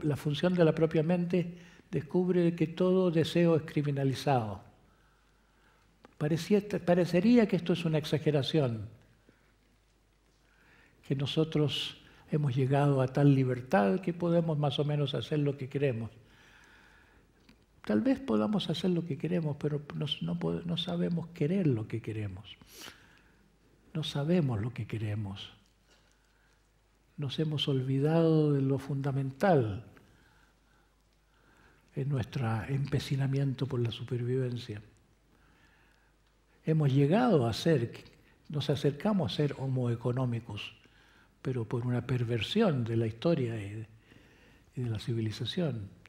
la función de la propia mente, descubre que todo deseo es criminalizado. Parecería que esto es una exageración, que nosotros hemos llegado a tal libertad que podemos más o menos hacer lo que queremos. Tal vez podamos hacer lo que queremos, pero no sabemos querer lo que queremos. No sabemos lo que queremos. Nos hemos olvidado de lo fundamental en nuestro empecinamiento por la supervivencia. Hemos llegado a ser, nos acercamos a ser homo economicus, pero por una perversión de la historia y de la civilización.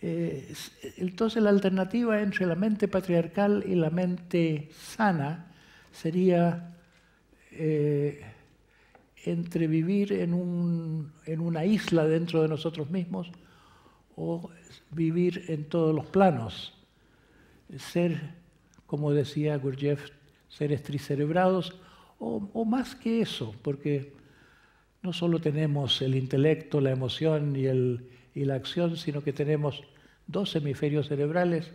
Entonces la alternativa entre la mente patriarcal y la mente sana sería entre vivir en una isla dentro de nosotros mismos o vivir en todos los planos. Ser, como decía Gurdjieff, seres tricerebrados, o más que eso, porque no solo tenemos el intelecto, la emoción y la acción, sino que tenemos 2 hemisferios cerebrales,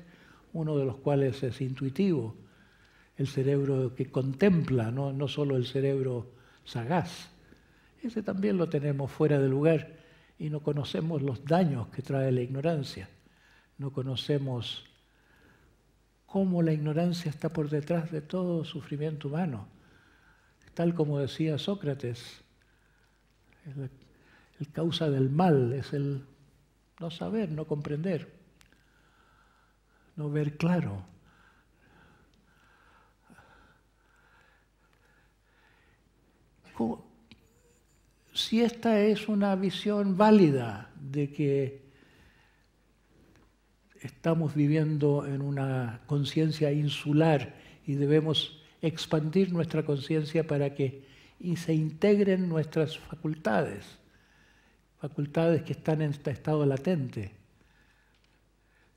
uno de los cuales es intuitivo, el cerebro que contempla, no solo el cerebro sagaz. Ese también lo tenemos fuera de lugar y no conocemos los daños que trae la ignorancia. No conocemos cómo la ignorancia está por detrás de todo sufrimiento humano. Tal como decía Sócrates, el causa del mal es el no saber, no comprender, no ver claro. Si esta es una visión válida de que estamos viviendo en una conciencia insular y debemos expandir nuestra conciencia para que se integren nuestras facultades que están en este estado latente.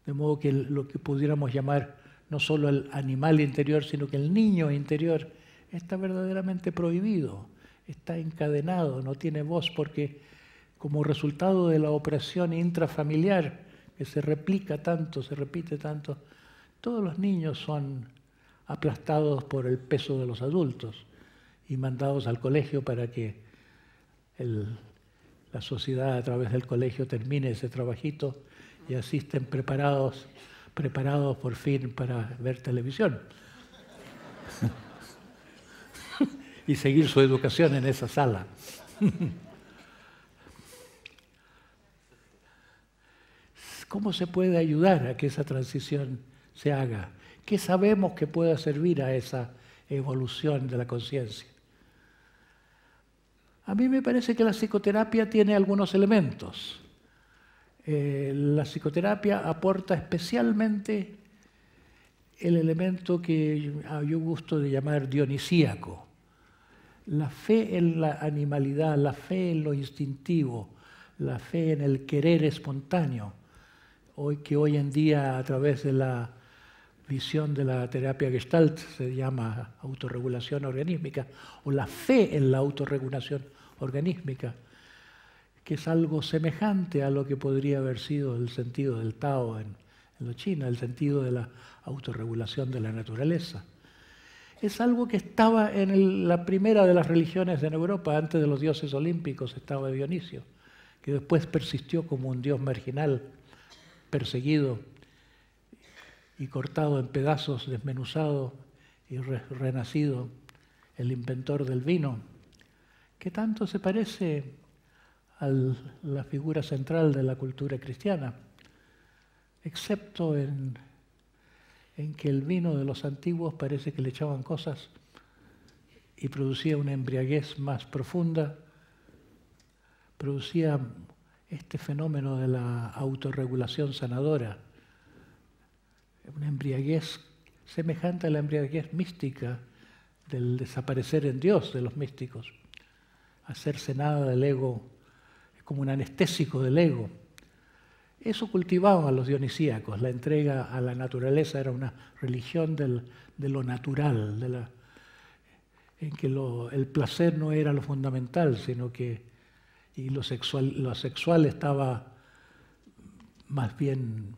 De modo que lo que pudiéramos llamar no solo el animal interior, sino que el niño interior está verdaderamente prohibido, está encadenado, no tiene voz, porque como resultado de la opresión intrafamiliar que se replica tanto, se repite tanto, todos los niños son aplastados por el peso de los adultos y mandados al colegio para que la sociedad a través del colegio termine ese trabajito y así estén preparados por fin para ver televisión y seguir su educación en esa sala. ¿Cómo se puede ayudar a que esa transición se haga? ¿Qué sabemos que pueda servir a esa evolución de la conciencia? A mí me parece que la psicoterapia tiene algunos elementos. La psicoterapia aporta especialmente el elemento que yo gusto de llamar dionisíaco. La fe en la animalidad, la fe en lo instintivo, la fe en el querer espontáneo, que hoy en día a través de la visión de la terapia Gestalt se llama autorregulación organísmica, o la fe en la autorregulación organísmica, que es algo semejante a lo que podría haber sido el sentido del Tao en la China, el sentido de la autorregulación de la naturaleza. Es algo que estaba en la primera de las religiones en Europa, antes de los dioses olímpicos estaba Dionisio, que después persistió como un dios marginal, perseguido y cortado en pedazos, desmenuzado y renacido, el inventor del vino, que tanto se parece a la figura central de la cultura cristiana, excepto en que el vino de los antiguos parece que le echaban cosas y producía una embriaguez más profunda, producía este fenómeno de la autorregulación sanadora, una embriaguez semejante a la embriaguez mística del desaparecer en Dios de los místicos, hacerse nada del ego, como un anestésico del ego. Eso cultivaban los dionisíacos, la entrega a la naturaleza era una religión de lo natural, en que el placer no era lo fundamental, sino que lo sexual estaba más bien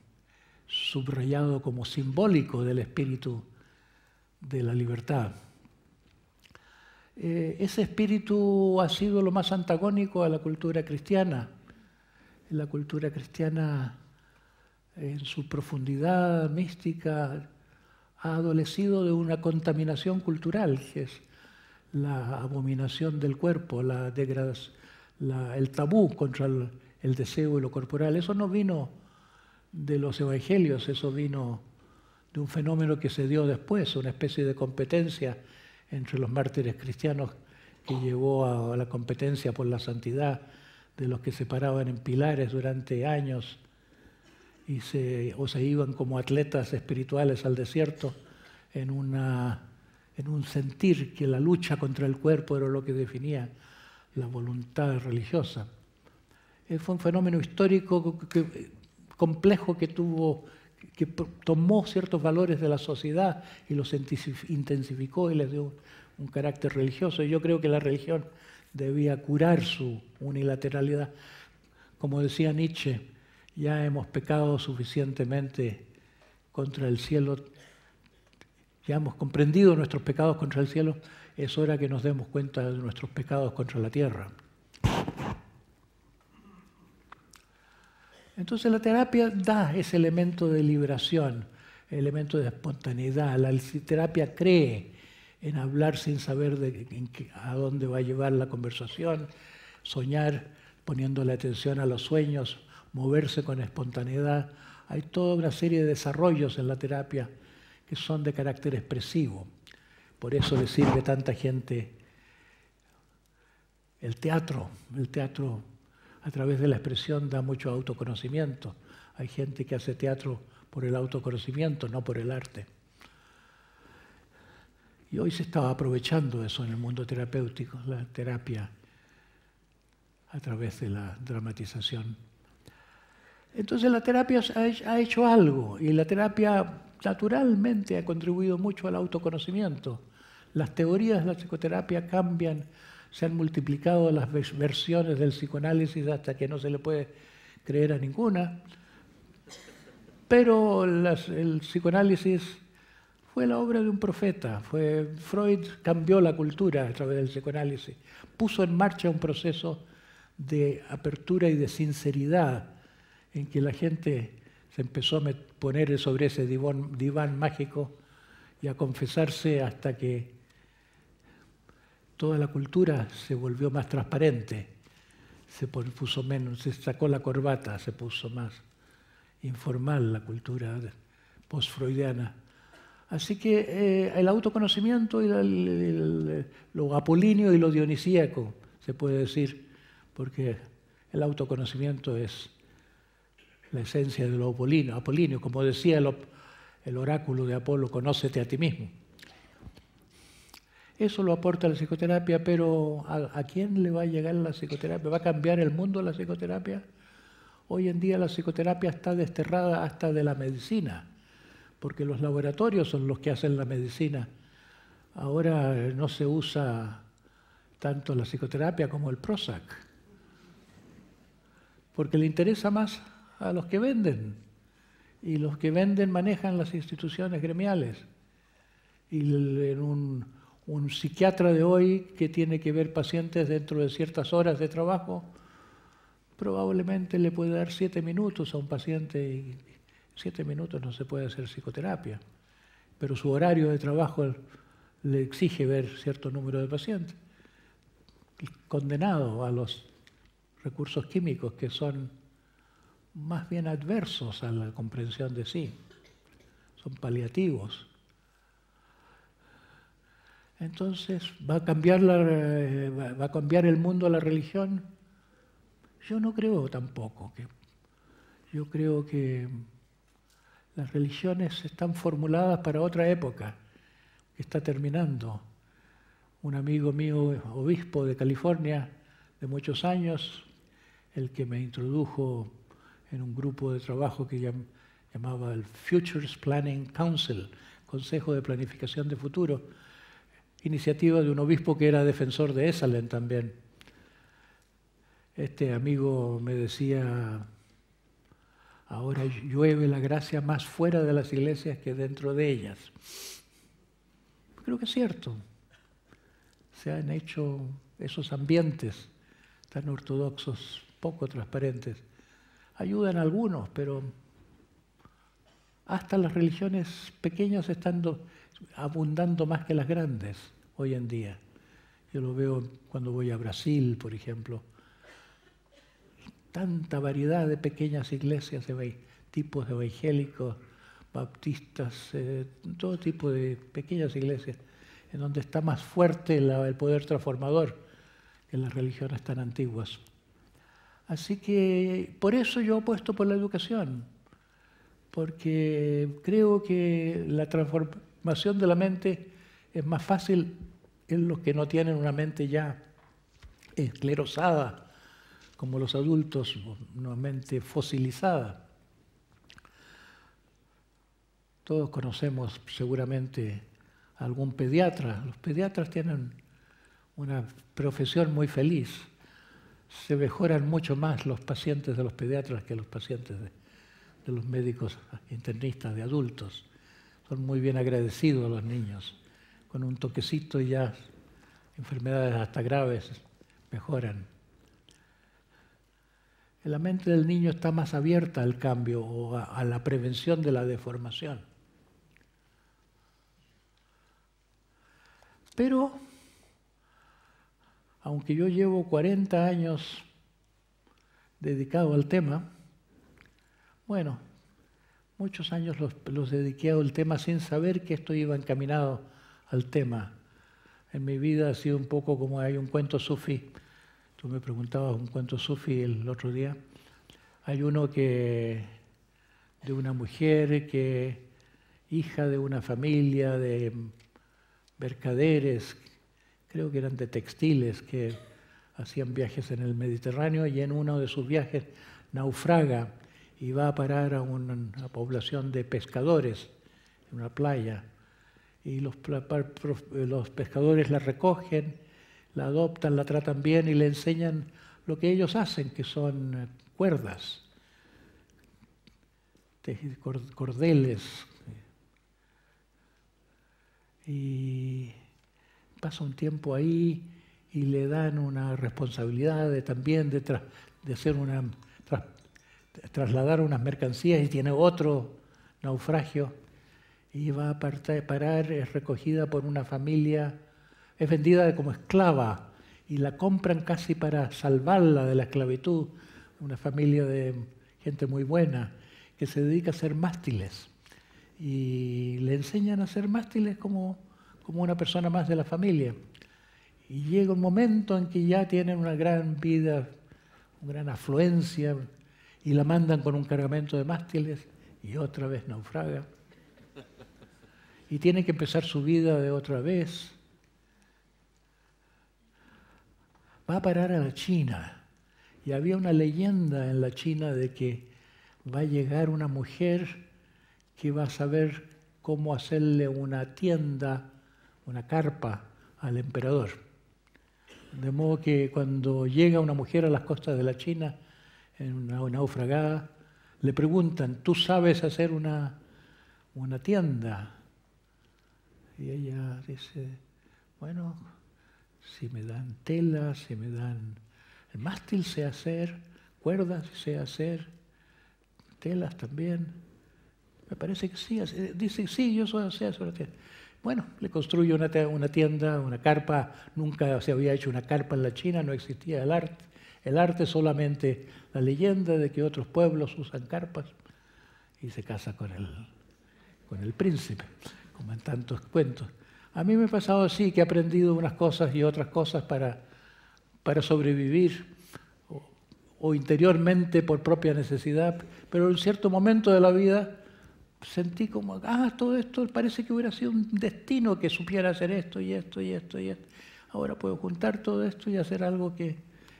subrayado como simbólico del espíritu de la libertad. ese espíritu ha sido lo más antagónico a la cultura cristiana. La cultura cristiana, en su profundidad mística, ha adolecido de una contaminación cultural, que es la abominación del cuerpo, el tabú contra el deseo y lo corporal. Eso no vino de los evangelios, eso vino de un fenómeno que se dio después, una especie de competencia entre los mártires cristianos que llevó a la competencia por la santidad de los que se paraban en pilares durante años o se iban como atletas espirituales al desierto en un sentir que la lucha contra el cuerpo era lo que definía la voluntad religiosa. Fue un fenómeno histórico complejo que tomó ciertos valores de la sociedad y los intensificó y les dio un carácter religioso. Y yo creo que la religión debía curar su unilateralidad. Como decía Nietzsche, ya hemos pecado suficientemente contra el cielo, ya hemos comprendido nuestros pecados contra el cielo, es hora que nos demos cuenta de nuestros pecados contra la tierra. Entonces la terapia da ese elemento de liberación, elemento de espontaneidad. La terapia cree en hablar sin saber a dónde va a llevar la conversación, soñar poniéndole atención a los sueños, moverse con espontaneidad. Hay toda una serie de desarrollos en la terapia que son de carácter expresivo. Por eso le sirve a tanta gente el teatro. El teatro, a través de la expresión, da mucho autoconocimiento. Hay gente que hace teatro por el autoconocimiento, no por el arte. Y hoy se estaba aprovechando eso en el mundo terapéutico, la terapia a través de la dramatización. Entonces la terapia ha hecho algo, y la terapia naturalmente ha contribuido mucho al autoconocimiento. Las teorías de la psicoterapia cambian, se han multiplicado las versiones del psicoanálisis hasta que no se le puede creer a ninguna. Pero el psicoanálisis fue la obra de un profeta. Freud cambió la cultura a través del psicoanálisis. Puso en marcha un proceso de apertura y de sinceridad en que la gente se empezó a poner sobre ese diván mágico y a confesarse hasta que toda la cultura se volvió más transparente, se puso menos, se sacó la corbata, se puso más informal la cultura post-freudiana. Así que el autoconocimiento y lo apolíneo y lo dionisíaco, se puede decir, porque el autoconocimiento es la esencia de lo apolíneo. Como decía el oráculo de Apolo, conócete a ti mismo. Eso lo aporta la psicoterapia, pero ¿a quién le va a llegar la psicoterapia? ¿Va a cambiar el mundo la psicoterapia? Hoy en día la psicoterapia está desterrada hasta de la medicina, porque los laboratorios son los que hacen la medicina. Ahora no se usa tanto la psicoterapia como el Prozac, porque le interesa más a los que venden, y los que venden manejan las instituciones gremiales. Y un psiquiatra de hoy que tiene que ver pacientes dentro de ciertas horas de trabajo, probablemente le puede dar 7 minutos a un paciente, y 7 minutos no se puede hacer psicoterapia, pero su horario de trabajo le exige ver cierto número de pacientes, condenado a los recursos químicos que son más bien adversos a la comprensión de sí, son paliativos. Entonces, ¿va a cambiar el mundo a la religión? Yo no creo tampoco. Yo creo que las religiones están formuladas para otra época, que está terminando. Un amigo mío, obispo de California, de muchos años, el que me introdujo en un grupo de trabajo que llamaba el Futures Planning Council, Consejo de Planificación de Futuro, iniciativa de un obispo que era defensor de Esalen también. Este amigo me decía, ahora llueve la gracia más fuera de las iglesias que dentro de ellas. Creo que es cierto. se han hecho esos ambientes tan ortodoxos, poco transparentes. Ayudan a algunos, pero hasta las religiones pequeñas están abundando más que las grandes hoy en día. Yo lo veo cuando voy a Brasil, por ejemplo. Tanta variedad de pequeñas iglesias, tipos evangélicos, baptistas, todo tipo de pequeñas iglesias, en donde está más fuerte el poder transformador que en las religiones tan antiguas. Así que por eso yo apuesto por la educación, porque creo que la transformación de la mente es más fácil en los que no tienen una mente ya esclerosada, como los adultos, una mente fosilizada. Todos conocemos seguramente a algún pediatra. Los pediatras tienen una profesión muy feliz. Se mejoran mucho más los pacientes de los pediatras que los pacientes de los médicos internistas de adultos. Son muy bien agradecidos los niños. Con un toquecito y ya enfermedades hasta graves mejoran. La mente del niño está más abierta al cambio o a la prevención de la deformación. Pero, aunque yo llevo 40 años dedicado al tema, bueno, muchos años los dediqué al tema sin saber que esto iba encaminado al tema. En mi vida ha sido un poco como hay un cuento sufí. Tú me preguntabas un cuento sufí el otro día. Hay uno de una mujer hija de una familia de mercaderes, creo que eran de textiles, que hacían viajes en el Mediterráneo, y en uno de sus viajes naufraga y va a parar a una población de pescadores en una playa. Y los pescadores la recogen, la adoptan, la tratan bien y le enseñan lo que ellos hacen, que son cuerdas, cordeles. Y pasa un tiempo ahí y le dan una responsabilidad también de hacer trasladar unas mercancías, y tiene otro naufragio y va a parar, es recogida por una familia, es vendida como esclava y la compran casi para salvarla de la esclavitud, una familia de gente muy buena que se dedica a hacer mástiles y le enseñan a hacer mástiles como una persona más de la familia. Y llega un momento en que ya tienen una gran vida, una gran afluencia, y la mandan con un cargamento de mástiles y otra vez naufraga. Y tiene que empezar su vida de otra vez. Va a parar a la China. Y había una leyenda en la China de que va a llegar una mujer que va a saber cómo hacerle una tienda, una carpa al emperador. De modo que cuando llega una mujer a las costas de la China, en una naufragada, le preguntan, ¿tú sabes hacer una tienda? Y ella dice, bueno, si me dan telas, si me dan el mástil sé hacer, cuerdas sé hacer, telas también. Me parece que sí. Dice, sí, yo sé hacer una tienda. Bueno, le construye una tienda, una carpa. Nunca se había hecho una carpa en la China, no existía el arte. El arte solamente la leyenda de que otros pueblos usan carpas, y se casa con el príncipe, como en tantos cuentos. A mí me ha pasado así, que he aprendido unas cosas y otras cosas para sobrevivir, o interiormente por propia necesidad, pero en cierto momento de la vida sentí como, todo esto parece que hubiera sido un destino que supiera hacer esto y esto y esto y esto. Ahora puedo juntar todo esto y hacer algo que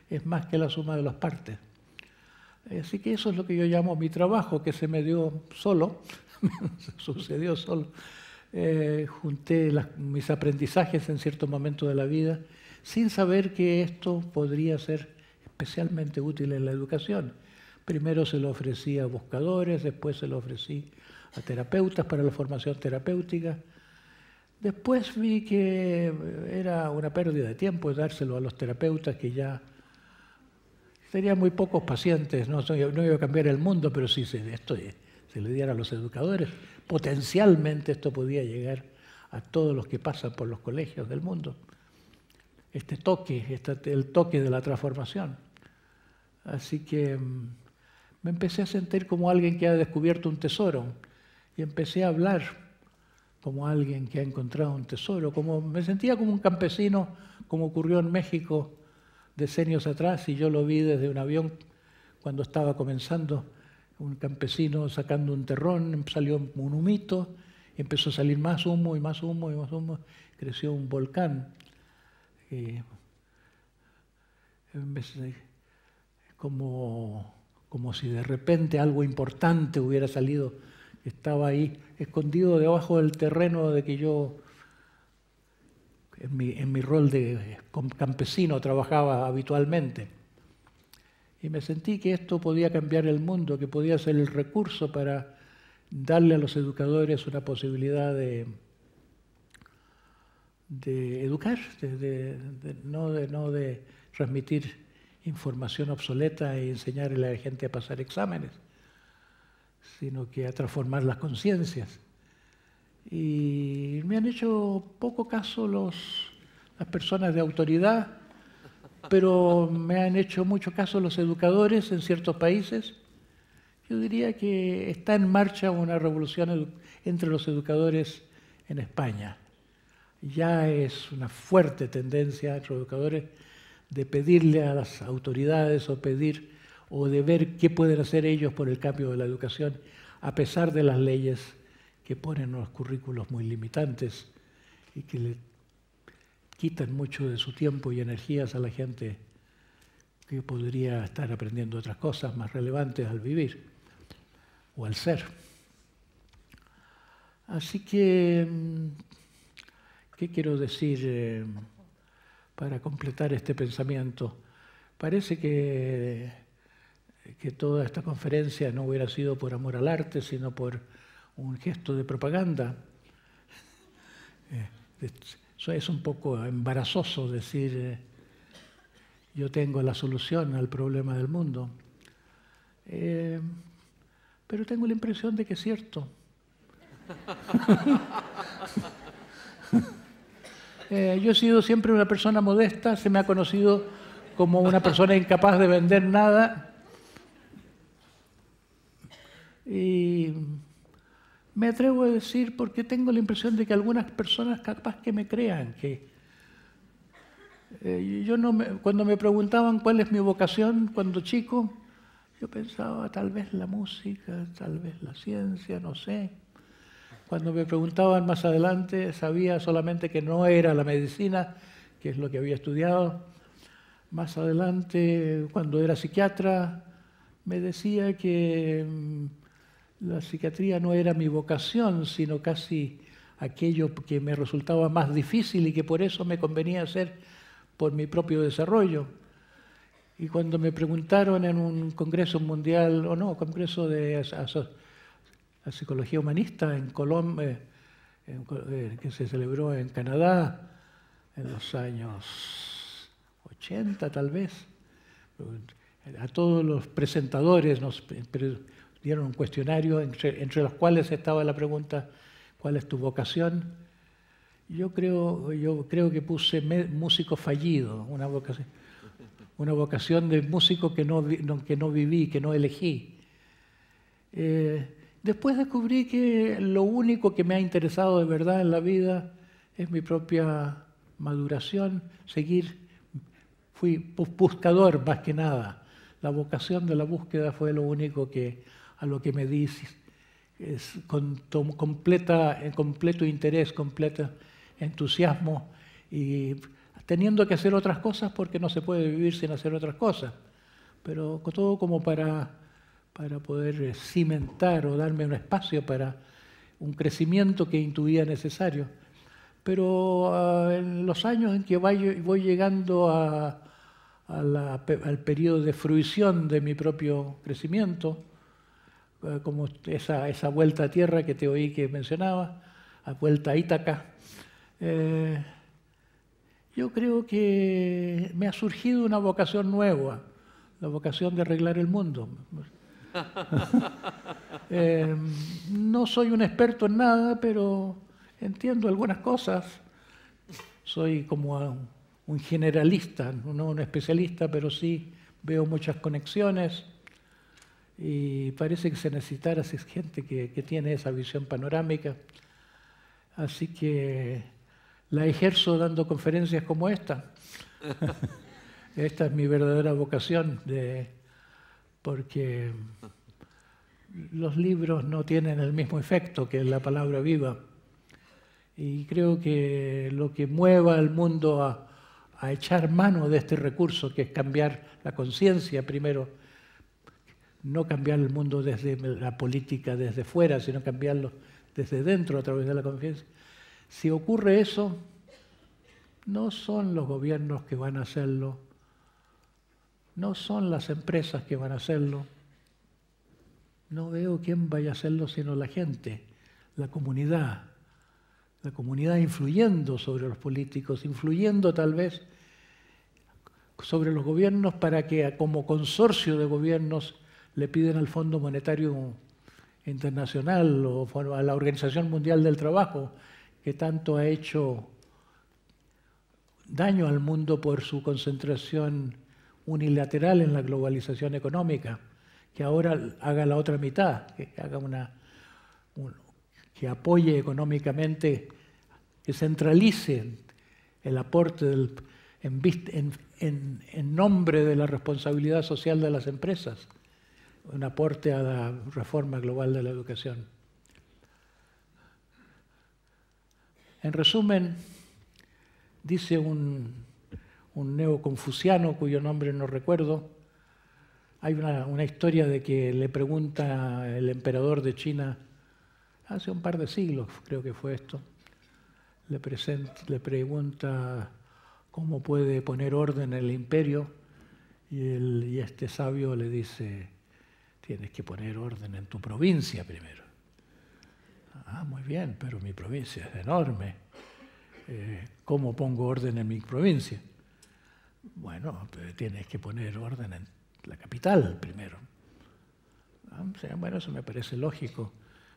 es más que la suma de las partes. Así que eso es lo que yo llamo mi trabajo, que se me dio solo, sucedió solo. Junté mis aprendizajes en cierto momento de la vida, sin saber que esto podría ser especialmente útil en la educación. Primero se lo ofrecí a buscadores, después se lo ofrecí a terapeutas para la formación terapéutica, Después vi que era una pérdida de tiempo dárselo a los terapeutas, que ya tenían muy pocos pacientes, no iba a cambiar el mundo, pero si se le diera a los educadores, potencialmente esto podía llegar a todos los que pasan por los colegios del mundo. El toque de la transformación. Así que me empecé a sentir como alguien que ha descubierto un tesoro y empecé a hablar como alguien que ha encontrado un tesoro. Me sentía como un campesino, como ocurrió en México decenios atrás, y yo lo vi desde un avión cuando estaba comenzando, un campesino sacando un terrón, salió un humito, empezó a salir más humo y más humo y más humo, creció un volcán. Como si de repente algo importante hubiera salido, estaba ahí escondido debajo del terreno de que yo, en mi rol de campesino, trabajaba habitualmente. Y me sentí que esto podía cambiar el mundo, que podía ser el recurso para darle a los educadores una posibilidad de educar, no de transmitir información obsoleta e enseñarle a la gente a pasar exámenes, sino que a transformar las conciencias. Y me han hecho poco caso las personas de autoridad, pero me han hecho mucho caso los educadores en ciertos países. Yo diría que está en marcha una revolución entre los educadores en España. Ya es una fuerte tendencia entre los educadores de pedirle a las autoridades o de ver qué pueden hacer ellos por el cambio de la educación, a pesar de las leyes que ponen los currículos muy limitantes y que le quitan mucho de su tiempo y energías a la gente que podría estar aprendiendo otras cosas más relevantes al vivir o al ser. Así que, ¿qué quiero decir para completar este pensamiento? Parece que toda esta conferencia no hubiera sido por amor al arte, sino por un gesto de propaganda. Eso es un poco embarazoso decir yo tengo la solución al problema del mundo. Pero tengo la impresión de que es cierto. Yo he sido siempre una persona modesta, se me ha conocido como una persona incapaz de vender nada. Y me atrevo a decir, porque tengo la impresión de que algunas personas capaz que me crean, que cuando me preguntaban cuál es mi vocación cuando chico, yo pensaba tal vez la música, tal vez la ciencia, no sé. Cuando me preguntaban más adelante, sabía solamente que no era la medicina, que es lo que había estudiado. Más adelante, cuando era psiquiatra, me decía que la psiquiatría no era mi vocación, sino casi aquello que me resultaba más difícil y que por eso me convenía hacer por mi propio desarrollo. Y cuando me preguntaron en un congreso mundial, congreso de psicología humanista en Colombia, que se celebró en Canadá en los años 80 tal vez, a todos los presentadores nos dieron un cuestionario entre los cuales estaba la pregunta ¿cuál es tu vocación? Yo creo que puse músico fallido, una vocación de músico que no viví, que no elegí. Después descubrí que lo único que me ha interesado de verdad en la vida es mi propia maduración, fui buscador más que nada. La vocación de la búsqueda fue lo único a lo que me di con completo interés, completo entusiasmo y teniendo que hacer otras cosas porque no se puede vivir sin hacer otras cosas, pero todo como para poder cimentar o darme un espacio para un crecimiento que intuía necesario. Pero en los años en que voy llegando al periodo de fruición de mi propio crecimiento, como esa vuelta a tierra que te oí que mencionaba, a vuelta a Ítaca, Yo creo que me ha surgido una vocación nueva, la vocación de arreglar el mundo. No soy un experto en nada, pero entiendo algunas cosas. Soy como un generalista, no un especialista, pero sí veo muchas conexiones y parece que se necesitara gente que tiene esa visión panorámica. Así que la ejerzo dando conferencias como esta. Esta es mi verdadera vocación, porque los libros no tienen el mismo efecto que la palabra viva. Y creo que lo que mueva al mundo a echar mano de este recurso, que es cambiar la conciencia primero, no cambiar el mundo desde la política desde fuera, sino cambiarlo desde dentro a través de la conciencia. Si ocurre eso, no son los gobiernos que van a hacerlo, no son las empresas que van a hacerlo, no veo quién vaya a hacerlo sino la gente, la comunidad influyendo sobre los políticos, influyendo tal vez sobre los gobiernos para que como consorcio de gobiernos le piden al Fondo Monetario Internacional o a la Organización Mundial del Trabajo, que tanto ha hecho daño al mundo por su concentración unilateral en la globalización económica, que ahora haga la otra mitad, que haga que apoye económicamente, que centralice el aporte en nombre de la responsabilidad social de las empresas, un aporte a la reforma global de la educación. En resumen, dice un neoconfuciano cuyo nombre no recuerdo, hay una historia de que le pregunta el emperador de China, hace un par de siglos creo que fue esto, le pregunta cómo puede poner orden en el imperio y este sabio le dice, tienes que poner orden en tu provincia primero. Ah, muy bien, pero mi provincia es enorme. ¿Cómo pongo orden en mi provincia? Bueno, tienes que poner orden en la capital primero. Bueno, eso me parece lógico,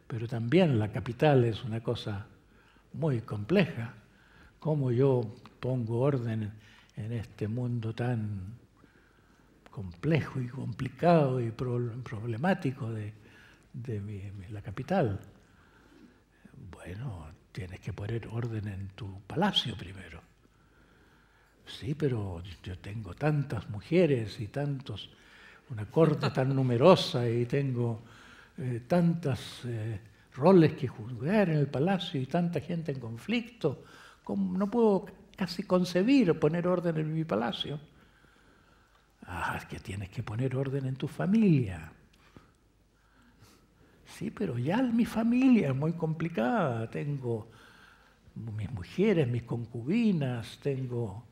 pero también la capital es una cosa muy compleja. ¿Cómo yo pongo orden en este mundo tan complejo y complicado y problemático de la capital? Bueno, tienes que poner orden en tu palacio primero. Sí, pero yo tengo tantas mujeres y una corte tan numerosa y tengo tantos roles que jugar en el palacio y tanta gente en conflicto. No puedo casi concebir poner orden en mi palacio. Ah, es que tienes que poner orden en tu familia. Sí, pero ya mi familia es muy complicada. Tengo mis mujeres, mis concubinas, tengo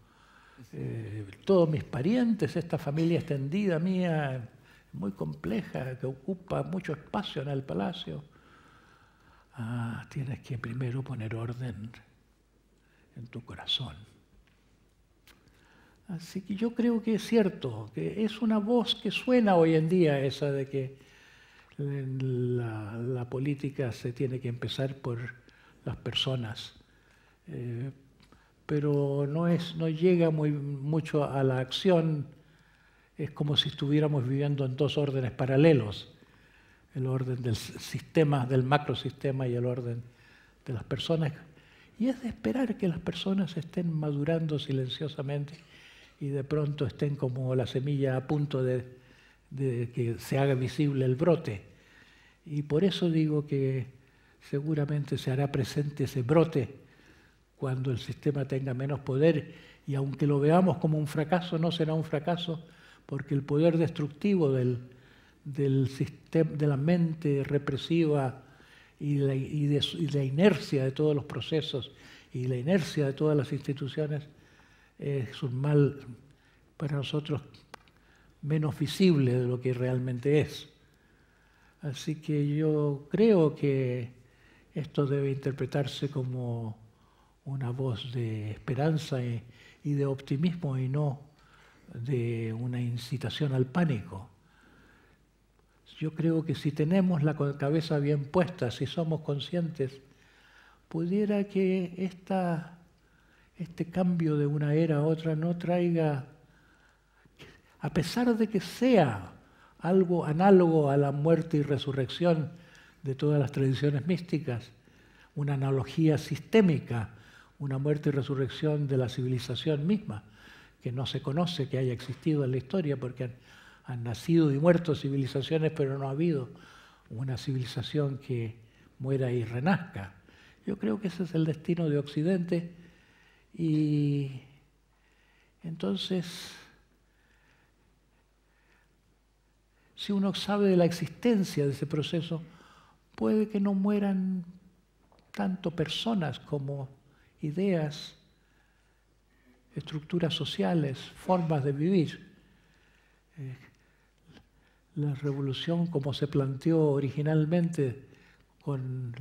todos mis parientes, esta familia extendida mía, muy compleja, que ocupa mucho espacio en el palacio. Ah, tienes que primero poner orden en tu corazón. Así que yo creo que es cierto, que es una voz que suena hoy en día esa de que la política se tiene que empezar por las personas, pero no llega mucho a la acción. Es como si estuviéramos viviendo en dos órdenes paralelos, el orden del sistema, del macrosistema y el orden de las personas. Y es de esperar que las personas estén madurando silenciosamente y de pronto estén como la semilla a punto de que se haga visible el brote. Y por eso digo que seguramente se hará presente ese brote cuando el sistema tenga menos poder, y aunque lo veamos como un fracaso, no será un fracaso, porque el poder destructivo del sistema, de la mente represiva y la inercia de todos los procesos y la inercia de todas las instituciones es un mal para nosotros menos visible de lo que realmente es. Así que yo creo que esto debe interpretarse como una voz de esperanza y de optimismo y no de una incitación al pánico. Yo creo que si tenemos la cabeza bien puesta, si somos conscientes, pudiera que este cambio de una era a otra no traiga, a pesar de que sea algo análogo a la muerte y resurrección de todas las tradiciones místicas, una analogía sistémica, una muerte y resurrección de la civilización misma, que no se conoce que haya existido en la historia, porque han nacido y muerto civilizaciones, pero no ha habido una civilización que muera y renazca. Yo creo que ese es el destino de Occidente, y entonces, si uno sabe de la existencia de ese proceso, puede que no mueran tanto personas como ideas, estructuras sociales, formas de vivir. La revolución, como se planteó originalmente con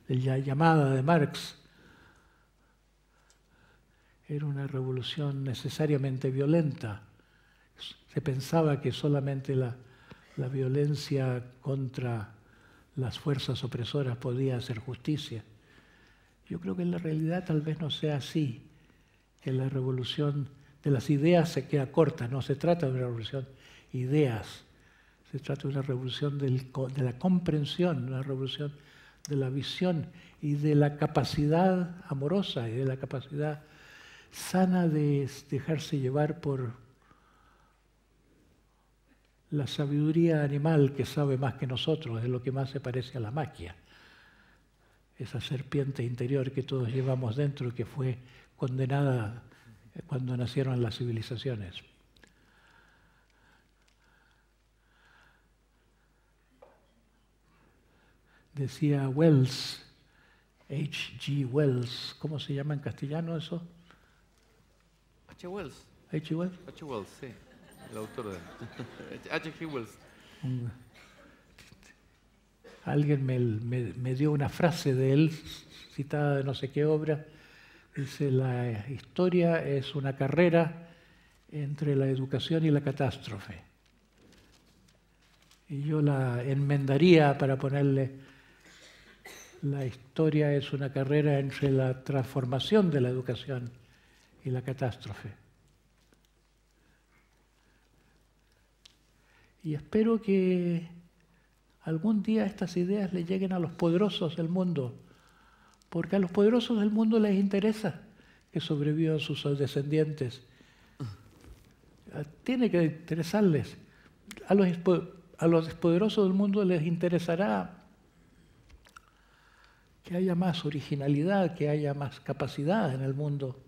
la llamada de Marx, era una revolución necesariamente violenta. Se pensaba que solamente la violencia contra las fuerzas opresoras podía hacer justicia. Yo creo que en la realidad tal vez no sea así, que la revolución de las ideas se queda corta. No se trata de una revolución de ideas, se trata de una revolución de la comprensión, una revolución de la visión y de la capacidad amorosa y de la capacidad sana de dejarse llevar por la sabiduría animal que sabe más que nosotros, es lo que más se parece a la magia. Esa serpiente interior que todos llevamos dentro y que fue condenada cuando nacieron las civilizaciones. Decía Wells, H.G. Wells, ¿cómo se llama en castellano eso? H. Wells. H.G. Wells. H. Wells, sí, el autor de H.G. Wells. Alguien me dio una frase de él, citada de no sé qué obra. Dice: la historia es una carrera entre la educación y la catástrofe. Y yo la enmendaría para ponerle: la historia es una carrera entre la transformación de la educación y la catástrofe. Y espero que algún día estas ideas le lleguen a los poderosos del mundo, porque a los poderosos del mundo les interesa que sobrevivan sus descendientes. Tiene que interesarles. A los poderosos del mundo les interesará que haya más originalidad, que haya más capacidad en el mundo,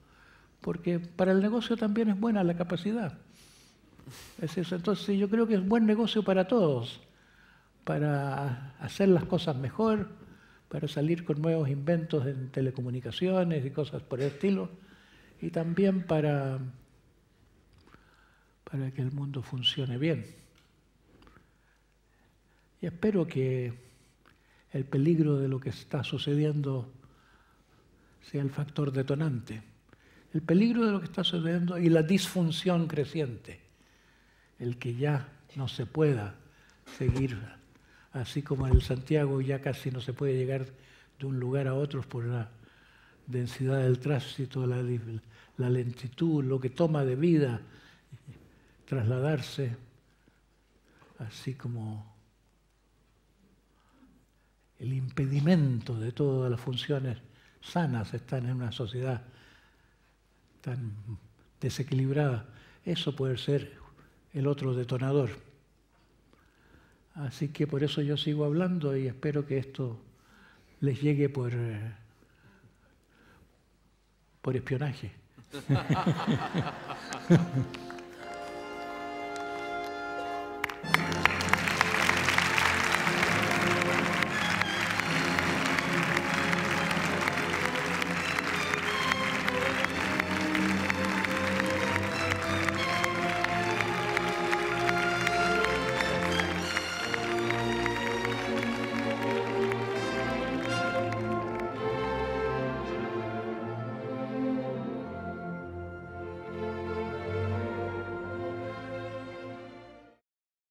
porque para el negocio también es buena la capacidad. Es eso. Entonces yo creo que es buen negocio para todos, para hacer las cosas mejor, para salir con nuevos inventos en telecomunicaciones y cosas por el estilo, y también para que el mundo funcione bien. Y espero que el peligro de lo que está sucediendo sea el factor detonante. El peligro de lo que está sucediendo y la disfunción creciente. El que ya no se pueda seguir, así como en el Santiago ya casi no se puede llegar de un lugar a otro por la densidad del tránsito, la lentitud, lo que toma de vida trasladarse, así como el impedimento de todas las funciones sanas están en una sociedad tan desequilibrada. Eso puede ser el otro detonador. Así que por eso yo sigo hablando y espero que esto les llegue por espionaje.